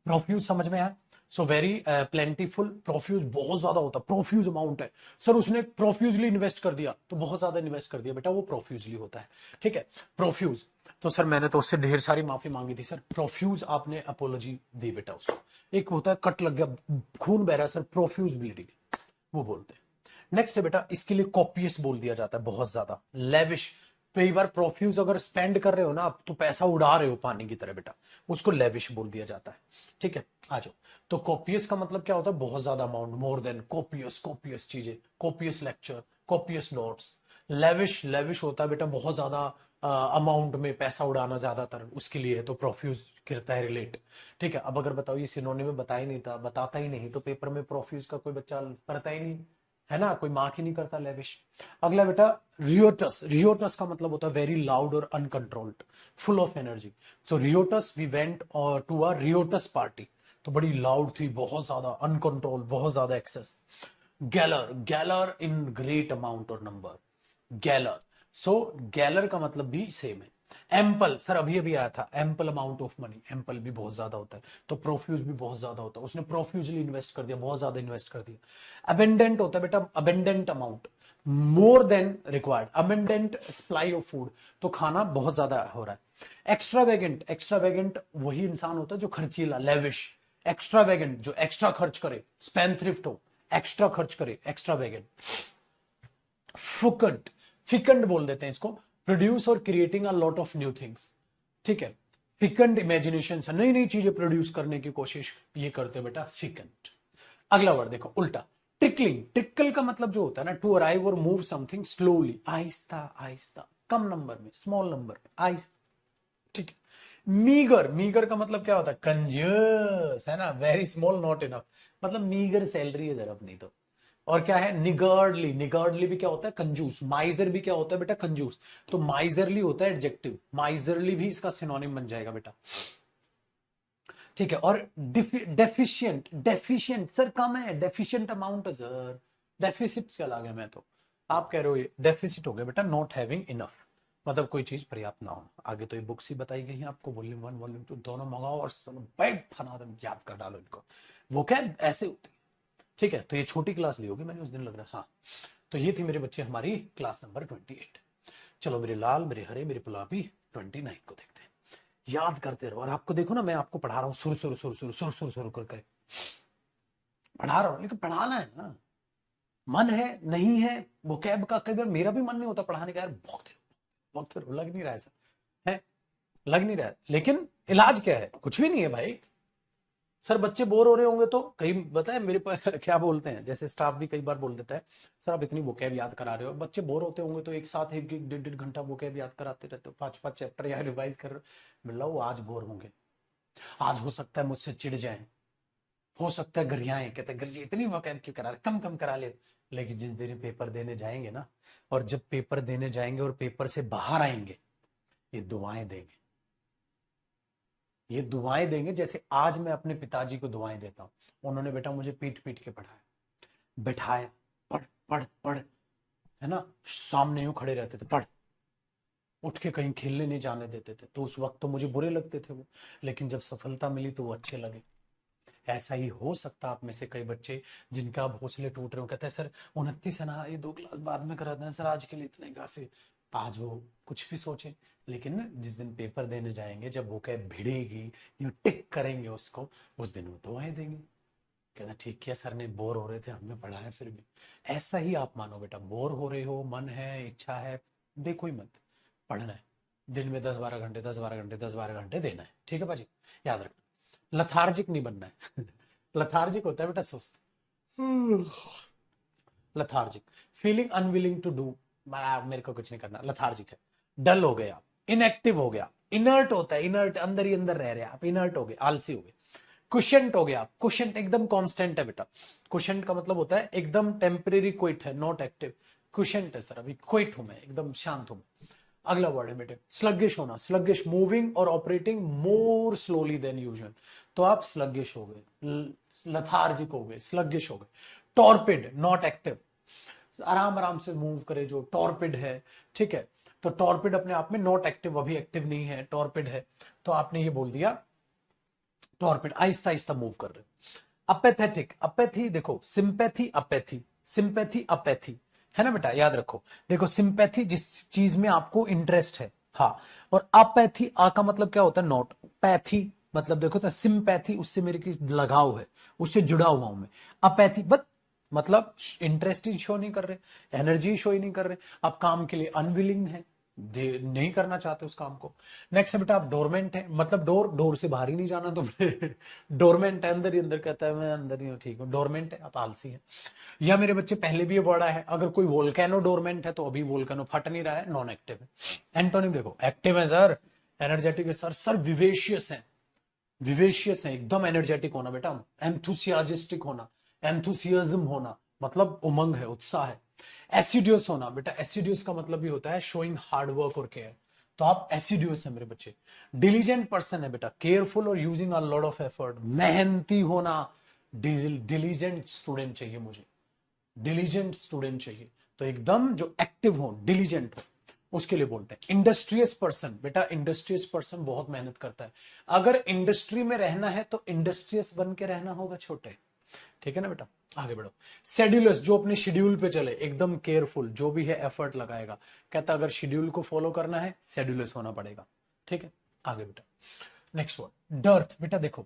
प्रोफ्यूज समझ में आया? सो वेरी प्लेंटीफुल, प्रोफ्यूज बहुत ज्यादा होता है, प्रोफ्यूज अमाउंट है। सर उसने प्रोफ्यूजली इन्वेस्ट कर दिया, तो बहुत ज्यादा इन्वेस्ट कर दिया बेटा, वो प्रोफ्यूजली होता है। ठीक है, प्रोफ्यूज। तो सर मैंने तो उससे ढेर सारी माफी मांगी थी सर, प्रोफ्यूज आपने अपोलॉजी दी बेटा उसको। एक होता है कट लग गया, खून बह रहा है सर, प्रोफ्यूज ब्लीडिंग, वो बोलते हैं। नेक्स्ट है बेटा, इसके लिए कॉपियस बोल दिया जाता है, बहुत ज्यादा, लेविश। कई बार प्रोफ्यूज अगर स्पेंड कर रहे हो ना आप, तो पैसा उड़ा रहे हो पानी की तरह बेटा, उसको लेविश बोल दिया जाता है। ठीक है, आ जाओ। तो कॉपियस का मतलब क्या होता है? बहुत ज्यादा amount, more than, copious, copious चीजें, copious lecture, copious notes. Lavish, lavish होता है बेटा बहुत ज्यादा अमाउंट में पैसा उड़ाना, ज्यादातर उसके लिए है, तो प्रोफ्यूज करता है रिलेट। ठीक है, अब अगर बताओ ये सिनोनिम में बताया नहीं था, बताता ही नहीं, तो पेपर में प्रोफ्यूज का कोई बच्चा पढ़ता ही नहीं है ना, कोई मार्क ही नहीं करता, लेविश। अगला बेटा, रियोटस। रियोटस का मतलब होता है वेरी लाउड और uncontrolled, full of energy. So riotous, we went to a riotous party, तो बड़ी लाउड थी, बहुत ज्यादा अनकंट्रोल, बहुत ज्यादा excess. Galore, galore in great amount और नंबर, गैलर। सो गैलर का मतलब भी सेम है। एम्पल, सर अभी अभी आया था, ample amount of money, ample भी बहुत ज्यादा होता है, तो प्रोफ्यूज भी बहुत ज्यादा होता है, उसने प्रोफ्यूजली इन्वेस्ट कर दिया, बहुत ज्यादा इन्वेस्ट कर दिया। अबेंडेंट होता है बेटा, abundant amount, more than required, abundant supply of food, तो खाना बहुत ज्यादा हो रहा है। एक्स्ट्रावेगेंट, एक्स्ट्रावेगेंट वही इंसान होता है जो खर्चीला, लेविश। एक्स्ट्रावेगेंट जो एक्स्ट्रा खर्च करे, स्पेंथ्रिफ्ट हो, एक्स्ट्रा खर्च करे, एक्स्ट्रावेगेंट। फुकंट, फिकंड बोल देते हैं इसको, प्रोड्यूस और creating a lot of new things. ठीक है, फिकंड इमेजिनेशन से नई नई चीजें प्रोड्यूस करने की कोशिश ये करते बेटा, फिकंट। अगला वर्ड देखो, उल्टा, ट्रिकलिंग। ट्रिकल का मतलब जो होता है ना, टू अराइव और move something slowly, Aahista Aahista, कम नंबर में, स्मॉल नंबर में, आहिस्ता। ठीक है, मीगर, मीगर का मतलब क्या होता है? कंजूस, है ना, वेरी स्मॉल, नॉट इनफ, मतलब मीगर सैलरी है जरा अपनी तो। और क्या है? निगर्डली, निगर्डली भी क्या होता है? कंजूस। माइजर भी क्या होता है बेटा? कंजूस। तो माइजरली होता है एडजेक्टिव, माइजरली भी इसका सिनोनिम बन जाएगा बेटा। ठीक है, और डेफिशिएंट, डेफिशिएंट सर कम है, डेफिशिएंट अमाउंट है सर, डेफिसिट चला गया मैं तो, आप कह रहे हो ये डेफिसिट हो गया बेटा, नॉट हैविंग इनफ, मतलब कोई चीज पर्याप्त ना हो। आगे तो ये बुक्स ही बताई गई हैं आपको, वॉल्यूम 1 वॉल्यूम 2 दोनों मंगाओ और बैठ फना याद कर डालो इनको, वो क्या ऐसे होती है। ठीक है, तो ये छोटी क्लास ली होगी मैंने उस दिन, लग रहा है हाँ। तो ये थी मेरे बच्चे हमारी क्लास नंबर 28। चलो मेरे लाल, मेरे हरे, मेरे गुलाबी 29 को देखते हैं। याद करते रहो, और आपको देखो ना, मैं आपको पढ़ा रहा हूँ सुर सुर सुर सुर सुर सुर सुर करके पढ़ा रहा हूँ, लेकिन पढ़ाना है ना, मन है नहीं है, वो कैब का कई बार मेरा भी मन नहीं होता पढ़ाने का, यार बहुत लग नहीं रहा है सर, है, लग नहीं रहा है, लेकिन इलाज क्या है? कुछ भी नहीं है भाई, सर बच्चे बोर हो रहे होंगे तो कई बताए मेरे पास क्या बोलते हैं, जैसे स्टाफ भी कई बार बोल देता है, सर आप इतनी वोकैब याद करा रहे हो, बच्चे बोर होते होंगे तो एक साथ एक एक डेढ़ डेढ़ घंटा वोकैब याद कराते रहते हो, पांच पांच चैप्टर या रिवाइज कर रहे हो। मिला वो आज बोर होंगे, आज हो सकता है मुझसे चिढ़ जाए, हो सकता है गरियाएं, कहते हैं गुरुजी इतनी वोकैब क्यों करा रहे, कम कम करा ले। लेकिन जिस दिन पेपर देने जाएंगे ना, और जब पेपर देने जाएंगे और पेपर से बाहर आएंगे, ये दुआएं देंगे, ये दुआएं देंगे जैसे आज मैं अपने पिताजी को दुआएं देता हूं। उन्होंने बेटा मुझे पीट पीट के पढ़ाया, बैठाया, पढ़ पढ़ पढ़, है ना, सामने यूं खड़े रहते थे, पढ़, उठ के कहीं खेलने नहीं जाने देते थे। तो उस वक्त तो मुझे बुरे लगते थे वो, लेकिन जब सफलता मिली तो वो अच्छे लगे। ऐसा ही हो सकता आप में से कई बच्चे जिनका अब हौसले टूट रहे हो, कहते हैं सर 29 है ना, ये 2 क्लास बाद में करा देना सर, आज के लिए इतने काफी। आज वो कुछ भी सोचे, लेकिन ना जिस दिन पेपर देने जाएंगे, जब वो कह भिड़ेगी, ये टिक करेंगे उसको, उस दिन वो दुआएं देंगे, कहना ठीक है सर ने, बोर हो रहे थे हमने पढ़ाया फिर भी। ऐसा ही आप मानो बेटा, बोर हो रहे हो, मन है, इच्छा है, देखो ही मत, पढ़ना है। दिन में 10-12 घंटे 10-12 घंटे 10-12 घंटे देना है, ठीक है भाजी, याद रखना। लथार्जिक नहीं बनना है लथार्जिक होता है बेटा सुस्त, lethargic, feeling unwilling to do, मेरे को कुछ नहीं करना, लथार्जिक है। डल हो गए आप, इनएक्टिव हो गया, इनर्ट होता है, इनर्ट अंदर ही अंदर रह रहे आप, इनर्ट हो गए, आलसी हो गए। कुशंट हो गया, कुशंट एकदम कांस्टेंट है बेटा, कुशंट का मतलब होता है एकदम टेम्परेरी क्विट है, नॉट एक्टिव। कुशंट है सर, अभी क्विट हूं मैं, एकदम शांत हूं। अगला वर्ड है बेटे स्लगिश होना, स्लगिश, मूविंग और ऑपरेटिंग मोर स्लोली देन यूजुअल। तो आप स्लगिश हो गए, लथार्जिक हो गए, स्लगिश हो गए। टॉर्पिड, नॉट एक्टिव, आराम आराम से मूव करे जो टॉर्पिड है, ठीक है। तो टॉर्पिड अपने आप में नॉट एक्टिव, अभी एक्टिव नहीं है, टॉर्पिड है, तो आपने ये बोल दिया टॉर्पिड, आहिस्ता आहिस्ता मूव कर रहे। अपेथेटिक, अपैथी, देखो सिंपैथी अपैथी, सिंपैथी अपैथी, है ना बेटा, याद रखो। देखो सिंपैथी जिस चीज में आपको इंटरेस्ट है, हाँ, और अपैथी, आ का मतलब क्या होता है, नॉट, पैथी मतलब देखो तो सिंपैथी, उससे मेरे की लगाव है, उससे जुड़ा हुआ हूं मैं। अपैथी बट मतलब इंटरेस्ट ही शो नहीं कर रहे, एनर्जी शो ही नहीं कर रहे, आप काम के लिए अनविलिंग है, नहीं करना चाहते उस काम को। नेक्स्ट बेटा आप डोरमेंट है, मतलब डोर, डोर से बाहर ही नहीं जाना तुमने डोरमेंट है, अंदर ही अंदर कहता है मैं अंदर ही हूँ, ठीक हूँ, डोरमेंट है, आप आलसी है। या मेरे बच्चे पहले भी ये वर्ड है, अगर कोई वोल्केनो डोरमेंट है तो अभी वोल्केनो फट नहीं रहा है, नॉन एक्टिव है। एंटोनिम देखो, एक्टिव है सर, एनर्जेटिक है सर, सर विवेशियस है, विवेशियस है, एकदम एनर्जेटिक होना बेटा, एंथुसियाजिस्टिक होना, एंथुसियाज्म होना मतलब उमंग है, उत्साह है। एसिडियस होना बेटा, एसिडियस का मतलब भी होता है शोइंग हार्ड वर्क और केयर, तो आप एसिडियस है मेरे बच्चे। डिलीजेंट पर्सन है बेटा, केयरफुल और using a lot of effort, मेहनती होना। डिलीजेंट स्टूडेंट चाहिए मुझे, डिलीजेंट स्टूडेंट चाहिए, तो एकदम जो एक्टिव हो, डिलीजेंट हो, उसके लिए बोलते हैं। इंडस्ट्रियस पर्सन बेटा, इंडस्ट्रियस पर्सन बहुत मेहनत करता है, अगर इंडस्ट्री में रहना है तो इंडस्ट्रियस बन के रहना होगा छोटे, ठीक है ना बेटा। आगे बढ़ो। शेड्यूलस, जो अपने शेड्यूल पे चले, एकदम केयरफुल, जो भी है एफर्ट लगाएगा, कहता अगर शेड्यूल को फॉलो करना है शेड्यूलस होना पड़ेगा, ठीक है। आगे बेटा नेक्स्ट वर्ड डर्थ, बेटा देखो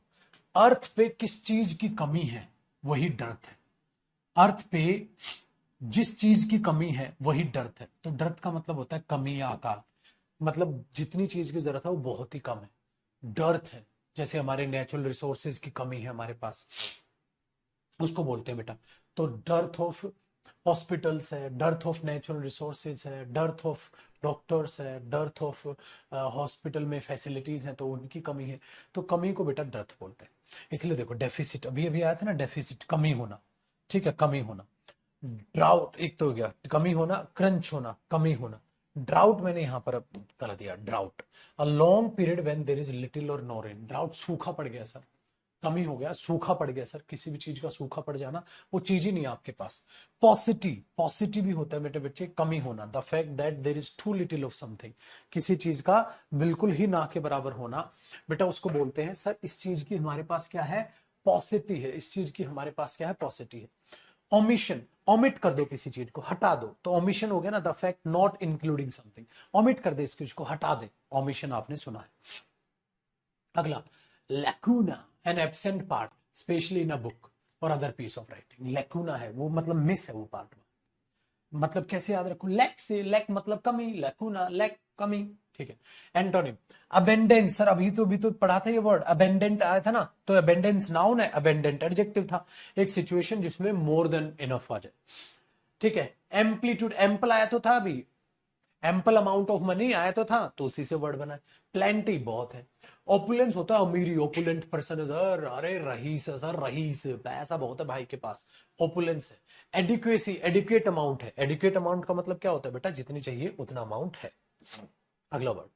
अर्थ पे किस चीज की कमी है वही डर्थ है, अर्थ पे जिस चीज की कमी है वही डर्थ है। तो डर्थ का मतलब होता है कमी या अकाल, मतलब जितनी चीज की जरूरत है वो बहुत ही कम है, डर्थ है। जैसे हमारे नेचुरल रिसोर्सेज की कमी है हमारे पास, उसको बोलते हैं बेटा। तो डर्थ ऑफ हॉस्पिटल्स है, डर्थ ऑफ नेचुरल रिसोर्सेज है, डर्थ ऑफ डॉक्टर्स है, डर्थ ऑफ हॉस्पिटल में फैसिलिटीज हैं तो उनकी कमी है, तो कमी को बेटा डर्थ बोलते हैं। इसलिए देखो डेफिसिट, अभी अभी आया था ना डेफिसिट, कमी होना, ठीक है, कमी होना। ड्राउट एक तो हो गया कमी होना, क्रंच होना, कमी होना। ड्राउट मैंने यहां पर अब कर दिया, drought a long period when there is little और नो रेन, ड्राउट सूखा पड़ गया सर, कमी हो गया, सूखा पड़ गया सर, किसी भी चीज का सूखा पड़ जाना, वो चीज ही नहीं है आपके पास। पॉसिटिव, पॉसिटिव भी होता है बेटे बच्चे, कमी होना, the fact that there is too little of something, किसी चीज का बिल्कुल ही ना के बराबर होना, बेटा उसको बोलते हैं सर इस चीज की हमारे पास क्या है, पॉसिटिव है, इस चीज की हमारे पास क्या है, पॉसिटिव है। ओमिशन, ओमिट कर दो किसी चीज को, हटा दो, तो ओमिशन हो गया ना, the fact not including something, omit कर दे इस चीज को, हटा दे, ओमिशन आपने सुना है। अगला lacuna, an absent part especially in a book और other piece of writing. Lacuna है वो मतलब मिस है वो पार्ट, मतलब कैसे याद रखूं, लैक से, लैक मतलब कमी, लैकूना लैक कमी, ठीक है। एंटोनिम अबेंडेंस, सर अभी तो पढ़ा था ये वर्ड, अबेंडेंट आया था ना, तो अबेंडेंस नाउन है, अबेंडेंट एडजेक्टिव था। एक सिचुएशन जिसमें मोर देन इनफ आ जाए, ठीक है। एम्पलीट्यूड, एम्पल आया तो था अभी, एम्पल अमाउंट ऑफ मनी आया तो था, तो उसी से वर्ड बना है। प्लेंटी बहुत है। ओपुलेंस होता है अमीरी, ओपुलेंट पर्सन सर, अरे रईस है सर, रईस, पैसा बहुत है भाई के पास, ओपुलेंस है। एडिक्वेसी, एडिक्वेट अमाउंट है। एडिक्वेट अमाउंट का मतलब क्या होता है बेटा, जितनी चाहिए उतना अमाउंट है। अगला वर्ड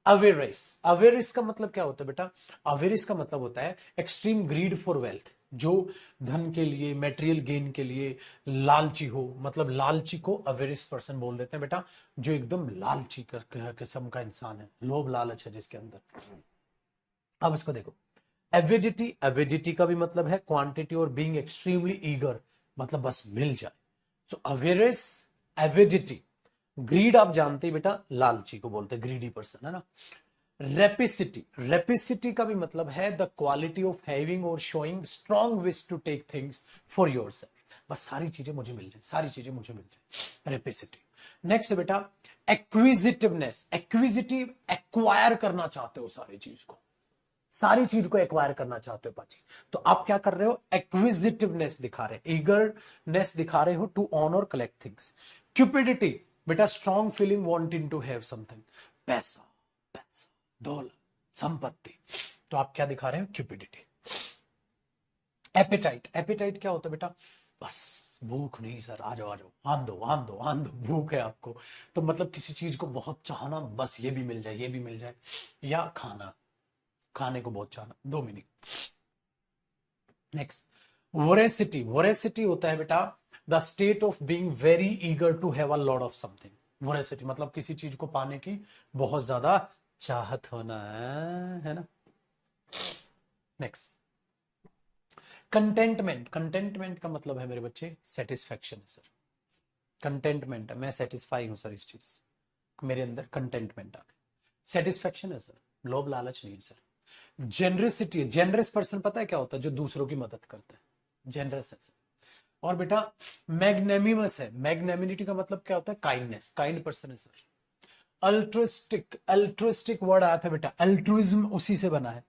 अवेरिस, अवेरिस का मतलब क्या होता है बेटा, अवेरिस का मतलब होता है एक्सट्रीम ग्रीड फॉर वेल्थ, जो धन के लिए, मेटेरियल गेन के लिए लालची हो, मतलब लालची को अवेरिस पर्सन बोल देते हैं बेटा, जो एकदम लालची किस्म का इंसान है, लोभ लालच है जिसके अंदर। अब इसको देखो, एविडिटी, एविडिटी का भी मतलब है क्वांटिटी और बीइंग एक्सट्रीमली ईगर, मतलब बस मिल जाए। सो अवेरिस, एविडिटी। ग्रीड आप जानते हैं बेटा, लालची को बोलते हैं, ग्रीडी पर्सन, है ना। रेपिसिटी, रेपिसिटी का भी मतलब है द क्वालिटी ऑफ हैविंग और showing strong wish to take things for yourself, बस सारी चीजें मुझे मिल जाए, सारी चीजें मुझे मिल जाए, रेपिसिटी। नेक्स्ट है बेटा एक्विजिटिवनेस, एक्विजिटिव, एक्वायर करना चाहते हो सारी चीज को, सारी चीज को एक्वायर करना चाहते हो पाची, तो आप क्या कर रहे हो, एक्विजिटिवनेस दिखा रहे, ईगरनेस दिखा रहे हो टू ऑन और कलेक्ट थिंग्स। क्यूपिडिटी बेटा strong feeling wanting to have something, पैसा, पैसा, दौलत, संपत्ति, तो आप क्या दिखा रहे हो, क्यूपिडिटी। एपेटाइट, एपेटाइट क्या होता है बेटा, बस भूख नहीं सर, आ जाओ आ जाओ, आन दो आन दो आन दो, भूख है आपको, तो मतलब किसी चीज को बहुत चाहना, बस ये भी मिल जाए, ये भी मिल जाए, या खाना, खाने को बहुत चाहना, दो मीनिंग। नेक्स्ट वोरेसिटी, वोरेसिटी होता है बेटा the state of being very eager to have a lot of something, voracity मतलब किसी चीज को पाने की बहुत ज्यादा चाहत होना है ना। नेक्स्ट कंटेंटमेंट, कंटेंटमेंट का मतलब है मेरे बच्चे सेटिस्फेक्शन है सर, कंटेंटमेंट है, मैं सेटिस्फाई हूं सर इस चीज, मेरे अंदर कंटेंटमेंट आ गया, सेटिस्फेक्शन है सर, लोभ लालच नहीं है सर। जेनरसिटी, जेनरस पर्सन पता है क्या होता है, जो दूसरों की मदद करता है, जेनरस है। और बेटा मैग्नेमिमस है, मैग्नेमिनिटी का मतलब क्या होता है, काइंडनेस, काइंड पर्सन है सर। अल्ट्रुस्टिक, अल्ट्रुस्टिक वर्ड आया था बेटा, अल्ट्रुइज्म उसी से बना है,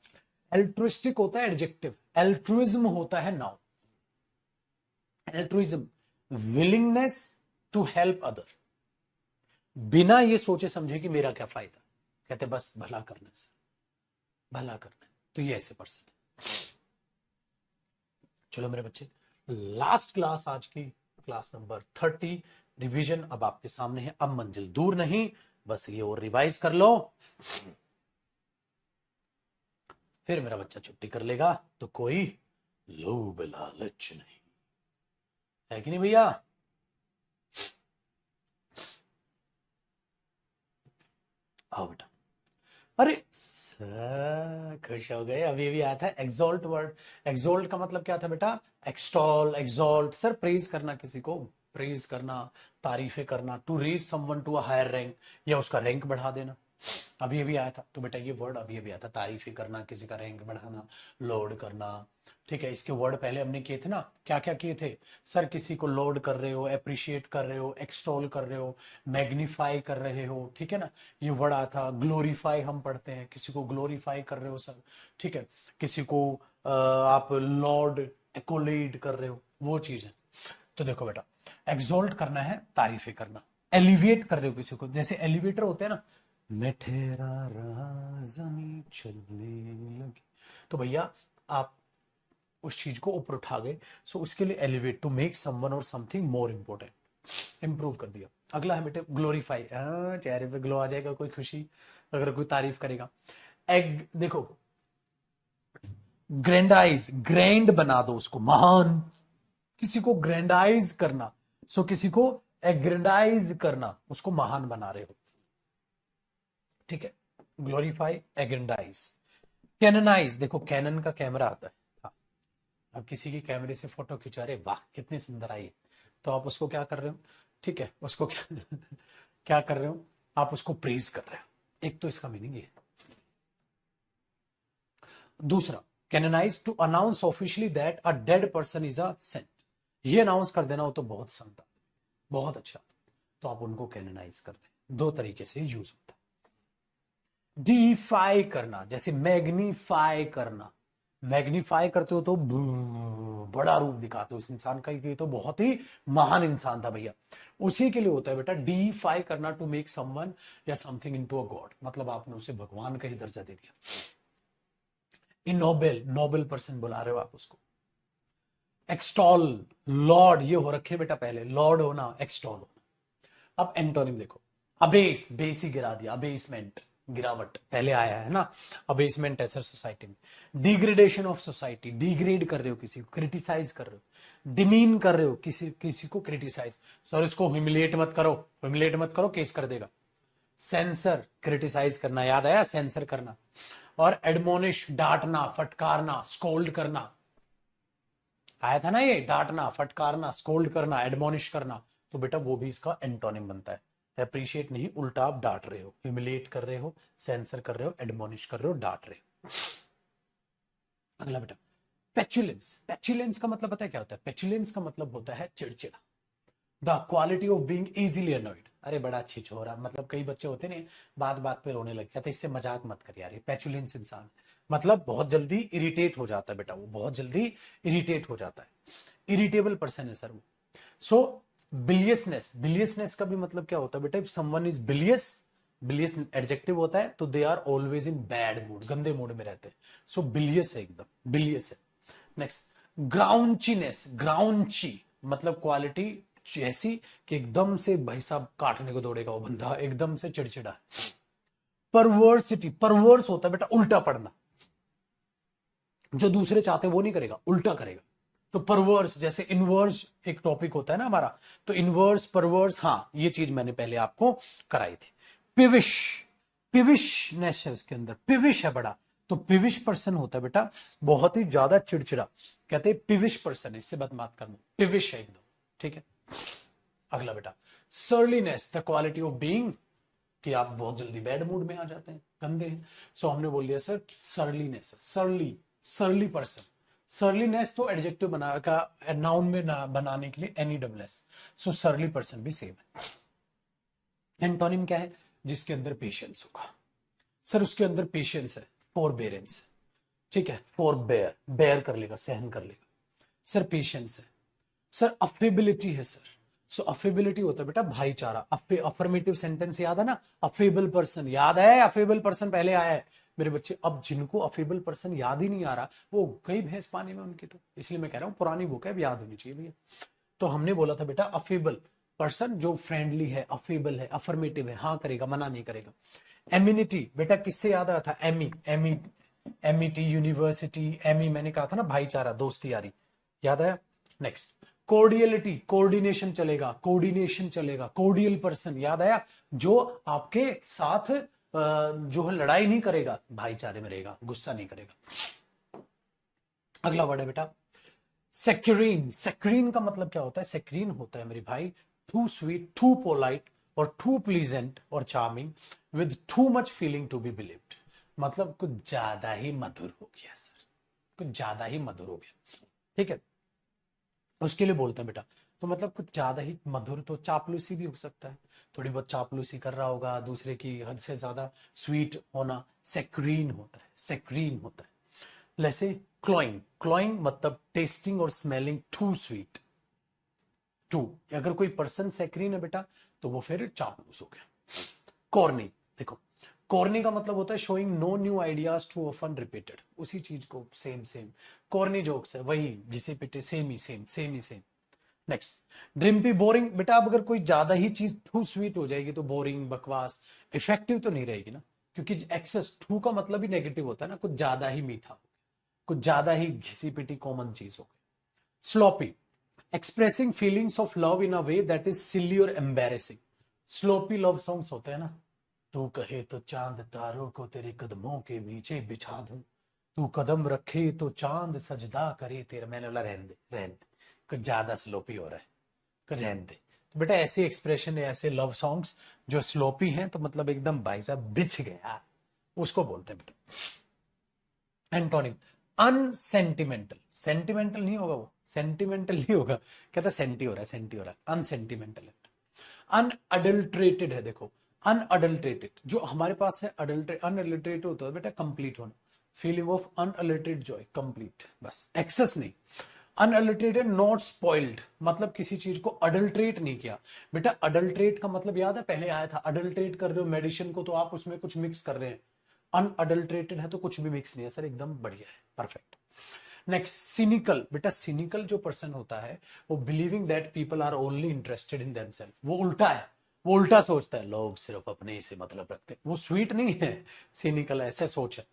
अल्ट्रुस्टिक होता है एडजेक्टिव, अल्ट्रुइज्म होता है noun. Altruism willingness to help other, बिना ये सोचे समझे कि मेरा क्या फायदा, कहते बस भला करना है सर, भला करना है, तो ये ऐसे पर्सन है। चलो मेरे बच्चे, लास्ट क्लास आज की, क्लास नंबर 30, रिवीजन अब आपके सामने है, अब मंजिल दूर नहीं, बस ये और रिवाइज कर लो, फिर मेरा बच्चा छुट्टी कर लेगा, तो कोई लोभ लालच नहीं, है कि नहीं भैया। आओ बेटा, अरे खुश हो गए, अभी भी आया था एक्सॉल्ट वर्ड, एक्सॉल्ट का मतलब क्या था बेटा, एक्सटॉल, एक्सॉल्ट सर प्रेज करना, किसी को प्रेज करना, तारीफें करना, to raise someone to a higher rank, या उसका रैंक बढ़ा देना, अभी अभी आया था, तो बेटा ये वर्ड अभी अभी आया था, तारीफें करना, किसी का रैंक बढ़ाना, लोड करना, ठीक है। इसके वर्ड पहले हमने किए थे ना, क्या क्या किए थे सर, किसी को लोड कर रहे हो, अप्रिशिएट कर रहे हो, एक्सटॉल कर रहे हो, मैग्नीफाई कर रहे हो, ठीक है ना, ये वर्ड आया था। ग्लोरीफाई हम पढ़ते हैं, किसी को ग्लोरीफाई कर रहे हो सर, ठीक है, किसी को आप लॉर्ड एकोलेड कर रहे हो, वो चीज है। तो देखो बेटा, एक्सॉल्ट करना है, तारीफें करना, एलिवेट कर रहे हो किसी को, जैसे एलिवेटर होते हैं ना, मैं ठहरा रहा जमीन चलने लगी, तो भैया आप उस चीज को ऊपर उठा गए, सो उसके लिए एलिवेट, टू मेक समवन और समथिंग मोर इंपोर्टेंट, इंप्रूव कर दिया। अगला है बेटे ग्लोरीफाई, चेहरे पे ग्लो आ जाएगा, कोई खुशी अगर कोई तारीफ करेगा। एग देखो, ग्रैंडाइज, ग्रैंड बना दो उसको, महान, किसी को ग्रैंडाइज करना, सो किसी को एग्रेंडाइज करना, उसको महान बना रहे हो, ठीक है। Glorify, aggrandise. कैननाइज, देखो कैनन का कैमरा आता है, हाँ, अब किसी की कैमरे से फोटो खिंचा रहे, वाह कितनी सुंदर आई, तो आप उसको क्या कर रहे हो, ठीक है, उसको क्या क्या कर रहे हो, आप उसको प्रेज कर रहे हो, एक तो इसका मीनिंग ये। दूसरा, canonize, to announce officially that a dead person is a saint, ये अनाउंस कर देना हो तो बहुत संता, बहुत अच्छा, तो आप उनको कैननाइज कर रहे हैं, दो तरीके से यूज होता है। डीफाई करना, जैसे मैग्नीफाई करना, मैग्नीफाई करते हो तो बड़ा रूप दिखाते हो उस इंसान का कि ये तो बहुत ही महान इंसान था भैया, उसी के लिए होता है बेटा डीफाई करना, टू मेक समवन या समथिंग इनटू अ गॉड, मतलब आपने उसे भगवान का ही दर्जा दे दिया। इन नोबेल, नोबेल पर्सन बुला रहे हो आप उसको। एक्सटॉल, लॉर्ड ये हो रखे बेटा, पहले लॉर्ड होना, एक्सटॉल होना। अब एंटोनिम देखो, अबेस, बेस ही गिरा दिया, अबेसमेंट गिरावट पहले आया है ना, अबेसमेंट ऐसा सोसाइटी में। डिग्रेडेशन ऑफ सोसाइटी, डिग्रेड कर रहे हो किसी को, क्रिटिसाइज कर रहे हो, डिमीन कर रहे हो किसी किसी को, क्रिटिसाइज, सर इसको ह्यूमिलिएट मत करो, ह्यूमिलिएट मत करो केस कर देगा। सेंसर, क्रिटिसाइज करना, याद आया, सेंसर करना। और एडमोनिश, डांटना, फटकारना, स्कोल्ड करना, आया था ना ये, डांटना, फटकारना, स्कोल्ड करना, एडमोनिश करना, तो बेटा वो भी इसका एंटोनिम बनता है। अप्रिशिएट नहीं, उल्टा आप डांट रहे हो, ह्यूमिलिएट कर रहे हो, सेंसर कर रहे हो, एडमोनिश कर रहे हो, डांट रहे हो। अगला बेटा पेचुलेंस, पेचुलेंस का मतलब पता है क्या होता है? पेचुलेंस का मतलब होता है चिड़चिड़ा, the quality of being easily annoyed. अरे बड़ा अच्छी छोरा, मतलब कई बच्चे होते हैं बात बात पे रोने लग जाते, इससे मजाक मत कर यार, ये पेचुलेंस इंसान, मतलब बहुत जल्दी इरिटेट हो जाता है बेटा, वो बहुत जल्दी इरिटेट हो जाता है, इरिटेबल पर्सन है सर वो। सो बिलियसनेस, बिलियसनेस का भी मतलब क्या होता है बेटा? If someone is bilious, bilious adjective होता है, तो they are always in bad mood, गंदे मूड में रहते हैं। सो बिलियस है, एकदम बिलियस है। नेक्स्ट ग्राउंचीनेस, ग्राउंची मतलब क्वालिटी ऐसी कि एकदम से भाई साहब काटने को दौड़ेगा वो बंदा, एकदम से चिड़चिड़ा है। परवर्सिटी, परवर्स होता है बेटा उल्टा पड़ना, जो दूसरे चाहते वो नहीं करेगा, उल्टा करेगा। तो परवर्स, जैसे इनवर्स एक टॉपिक होता है ना हमारा, तो इनवर्स परवर्स, हाँ ये चीज मैंने पहले आपको कराई थी। पिविश, पिविशनेस है उसके अंदर, पिविश है बड़ा, तो पिविश पर्सन होता है बेटा बहुत ही ज्यादा चिड़चिड़ा, कहते हैं पिविश पर्सन, इससे बात करना, पिविश है एकदम, ठीक है। अगला बेटा सर्लीनेस, द क्वालिटी ऑफ बीइंग, कि आप बहुत जल्दी बैड मूड में आ जाते हैं, गंदे हैं। सो हमने बोल दिया सर सर्लीनेस, सर्ली, सर्ली पर्सन। सर्लीनेस तो एडजेक्टिव बनाएगा, नाउन में बनाने के लिए NESS, सो सर्ली पर्सन भी सेम है। एंटोनिम क्या है? जिसके अंदर पेशेंस होगा, सर उसके अंदर पेशेंस है, फोरबेरेंस, ठीक है, फोर बेयर, बेयर कर लेगा, सहन कर लेगा, सर पेशेंस है। सर अफेबिलिटी है सर, सो अफेबिलिटी होता है बेटा भाईचारा, अफर्मेटिव सेंटेंस याद है ना, अफेबल पर्सन याद है, अफेबल पर्सन पहले आया है मेरे बच्चे। अब जिनको अफेबल पर्सन याद ही नहीं आ रहा, वो कई भैंस पानी में उनकी, तो इसलिए मैं कह रहा हूं पुरानी बुक है, अब याद होनी चाहिए भैया। तो हमने बोला था बेटा अफेबल पर्सन जो फ्रेंडली है, अफेबल है, अफर्मेटिव है, हाँ करेगा, मना नहीं करेगा। एम्यूनिटी बेटा किससे याद आया था? एमी, एमी, एमिटी, यूनिवर्सिटी, एमी मैंने कहा था ना, भाईचारा, दोस्ती यारी, याद आया। नेक्स्ट कोर्डियलिटी, कोऑर्डिनेशन चलेगा, कोऑर्डिनेशन चलेगा, कोर्डियल पर्सन याद आया, जो आपके साथ जो है लड़ाई नहीं करेगा, भाईचारे में रहेगा, गुस्सा नहीं करेगा। अगला वर्ड है बेटा सेक्रीन, सेक्रीन का मतलब क्या होता है? सेक्रीन होता है मेरे भाई टू स्वीट, टू पोलाइट और टू प्लीजेंट और charming with too much feeling to be believed, मतलब कुछ ज्यादा ही मधुर हो गया सर, कुछ ज्यादा ही मधुर हो गया, ठीक है, उसके लिए बोलते हैं बेटा। तो मतलब कुछ ज्यादा ही मधुर, तो चापलूसी भी हो सकता है, थोड़ी बहुत चापलूसी कर रहा होगा, दूसरे की हद से ज्यादा स्वीट होना, सेक्रीन होता है, सेक्रीन होता है। जैसे क्लॉइंग, क्लॉइंग मतलब टेस्टिंग और स्मेलिंग टू स्वीट, टू, अगर कोई पर्सन सेक्रीन है बेटा तो वो फिर चापलूस हो गया। कॉर्नी, देखो कॉर्नी का मतलब होता है showing no new ideas too often repeated, उसी चीज को सेम सेम, कॉर्नी जोक्स है वही घिसे पिटे, सेम ही सेम, सेम ही सेम। नेक्स्ट ड्रिम्पी, बोरिंग बेटा, अब अगर कोई ज्यादा ही चीज टू स्वीट हो जाएगी तो बोरिंग, बकवास, इफेक्टिव तो नहीं रहेगी ना, क्योंकि एक्सेस टू का मतलब ही नेगेटिव होता है ना, कुछ ज्यादा ही मीठा हो, कुछ ज्यादा ही घिसी पिटी कॉमन चीज हो गई। Sloppy, expressing feelings of love in a way that is silly और एम्बेरेसिंग, स्लोपी लव सॉन्ग्स होते हैं ना, तू कहे तो चांद तारों को तेरे कदमों के नीचे बिछा दूं, तू कदम रखे तो चांद सजदा करे तेरा, मैंने बोला रहने दे, रहने दे, कुछ ज्यादा स्लोपी हो रहा है, कुछ रहने दे। तो बेटा ऐसे एक्सप्रेशन है, ऐसे लव सॉन्ग्स जो स्लोपी हैं, तो मतलब एकदम भाई साहब बिछ गया, उसको बोलते हैं बेटा। एंटोनिम अनसेंटिमेंटल, सेंटिमेंटल नहीं होगा वो, सेंटिमेंटल नहीं होगा, कहता सेंटी हो रहा है, सेंटी हो रहा है, अनसेंटिमेंटल है। अनअडल्ट्रेटेड है, देखो अनअडल्ट्रेटेड, जो हमारे पास है अनअडल्ट्रेटेड होता है बेटा कंप्लीट होना, feeling of unadulterated Joy, complete, बस एक्सेस नहीं। अनअडल्ट्रेटेड नॉट स्पॉइल्ड, मतलब किसी चीज को अडल्ट्रेट नहीं किया। बेटा अडल्ट्रेट का मतलब याद है, पहले आया था, अडल्ट्रेट कर रहे हो मेडिसिन को तो आप उसमें कुछ मिक्स कर रहे हैं, अनअडल्ट्रेटेड है तो कुछ भी मिक्स नहीं है सर, एकदम बढ़िया है, परफेक्ट। नेक्स्ट सिनिकल, बेटा सिनिकल जो पर्सन होता है वो believing that people are only interested in themselves, वो उल्टा है, वो उल्टा सोचता है, लोग सिर्फ अपने ही से मतलब रखते हैं, वो स्वीट नहीं है, सिनिकल ऐसे सोच है।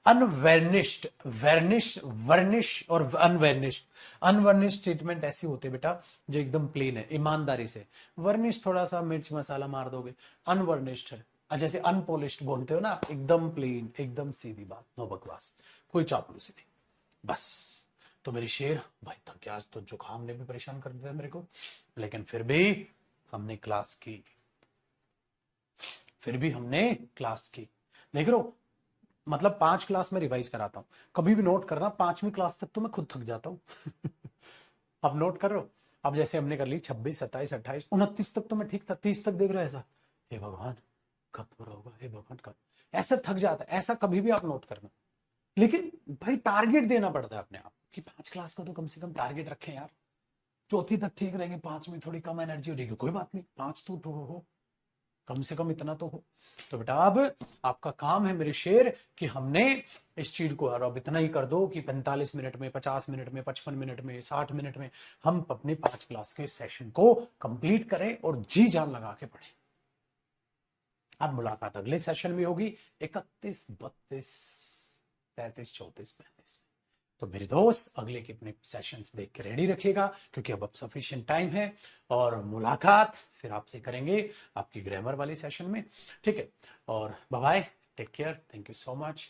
अनवर्निश्ड, वर्निश और अनवर्निश्ड, अनवर्निश्ड ट्रीटमेंट ऐसी होती है बेटा जो एकदम प्लेन है, ईमानदारी से, वर्निश थोड़ा सा मिर्च मसाला मार दोगे, अनवर्निश्ड है जैसे अनपॉलिश्ड बोलते हो ना, एकदम प्लेन, एकदम सीधी बात, नो बकवास, कोई चापलूसी नहीं, बस। तो मेरी शेर भाई थक गया आज तो, जुकाम ने भी परेशान कर दिया मेरे को, लेकिन फिर भी हमने क्लास की, देख रहे हो, मतलब 5 क्लास में रिवाइज कराता हूं, कभी भी नोट करना 5वीं क्लास तक तो मैं खुद थक जाता हूं। अब नोट कर रहे हो, अब जैसे हमने कर ली 26, 27, 28, 29 तक तो मैं ठीक था, 30 तक देख रहा है ऐसा, हे भगवान कब पूरा होगा, हे भगवान कब, ऐसा थक जाता है, ऐसा कभी भी आप नोट करना। लेकिन भाई टारगेट देना पड़ता है अपने आप कि 5 क्लास का तो कम से कम टारगेट रखें यार, चौथी तक ठीक रहेंगे, 5वीं थोड़ी कम एनर्जी हो जाएगी, कोई बात नहीं, 5 तो हो, कम से कम इतना तो हो। तो बेटा अब आपका काम है मेरे शेर कि हमने इस चीज को, अब इतना ही कर दो कि 45 मिनट में, 50 मिनट में, 55 मिनट में, 60 मिनट में हम अपने 5 क्लास के सेशन को कंप्लीट करें और जी जान लगा के पढ़ें। अब मुलाकात अगले सेशन में होगी 31, 32, 33, 34, 35। तो मेरे दोस्त अगले के अपने सेशंस देख के रेडी रखिएगा, क्योंकि अब सफिशिएंट टाइम है, और मुलाकात फिर आपसे करेंगे आपकी ग्रामर वाली सेशन में, ठीक है। और bye bye, take care, thank you so much.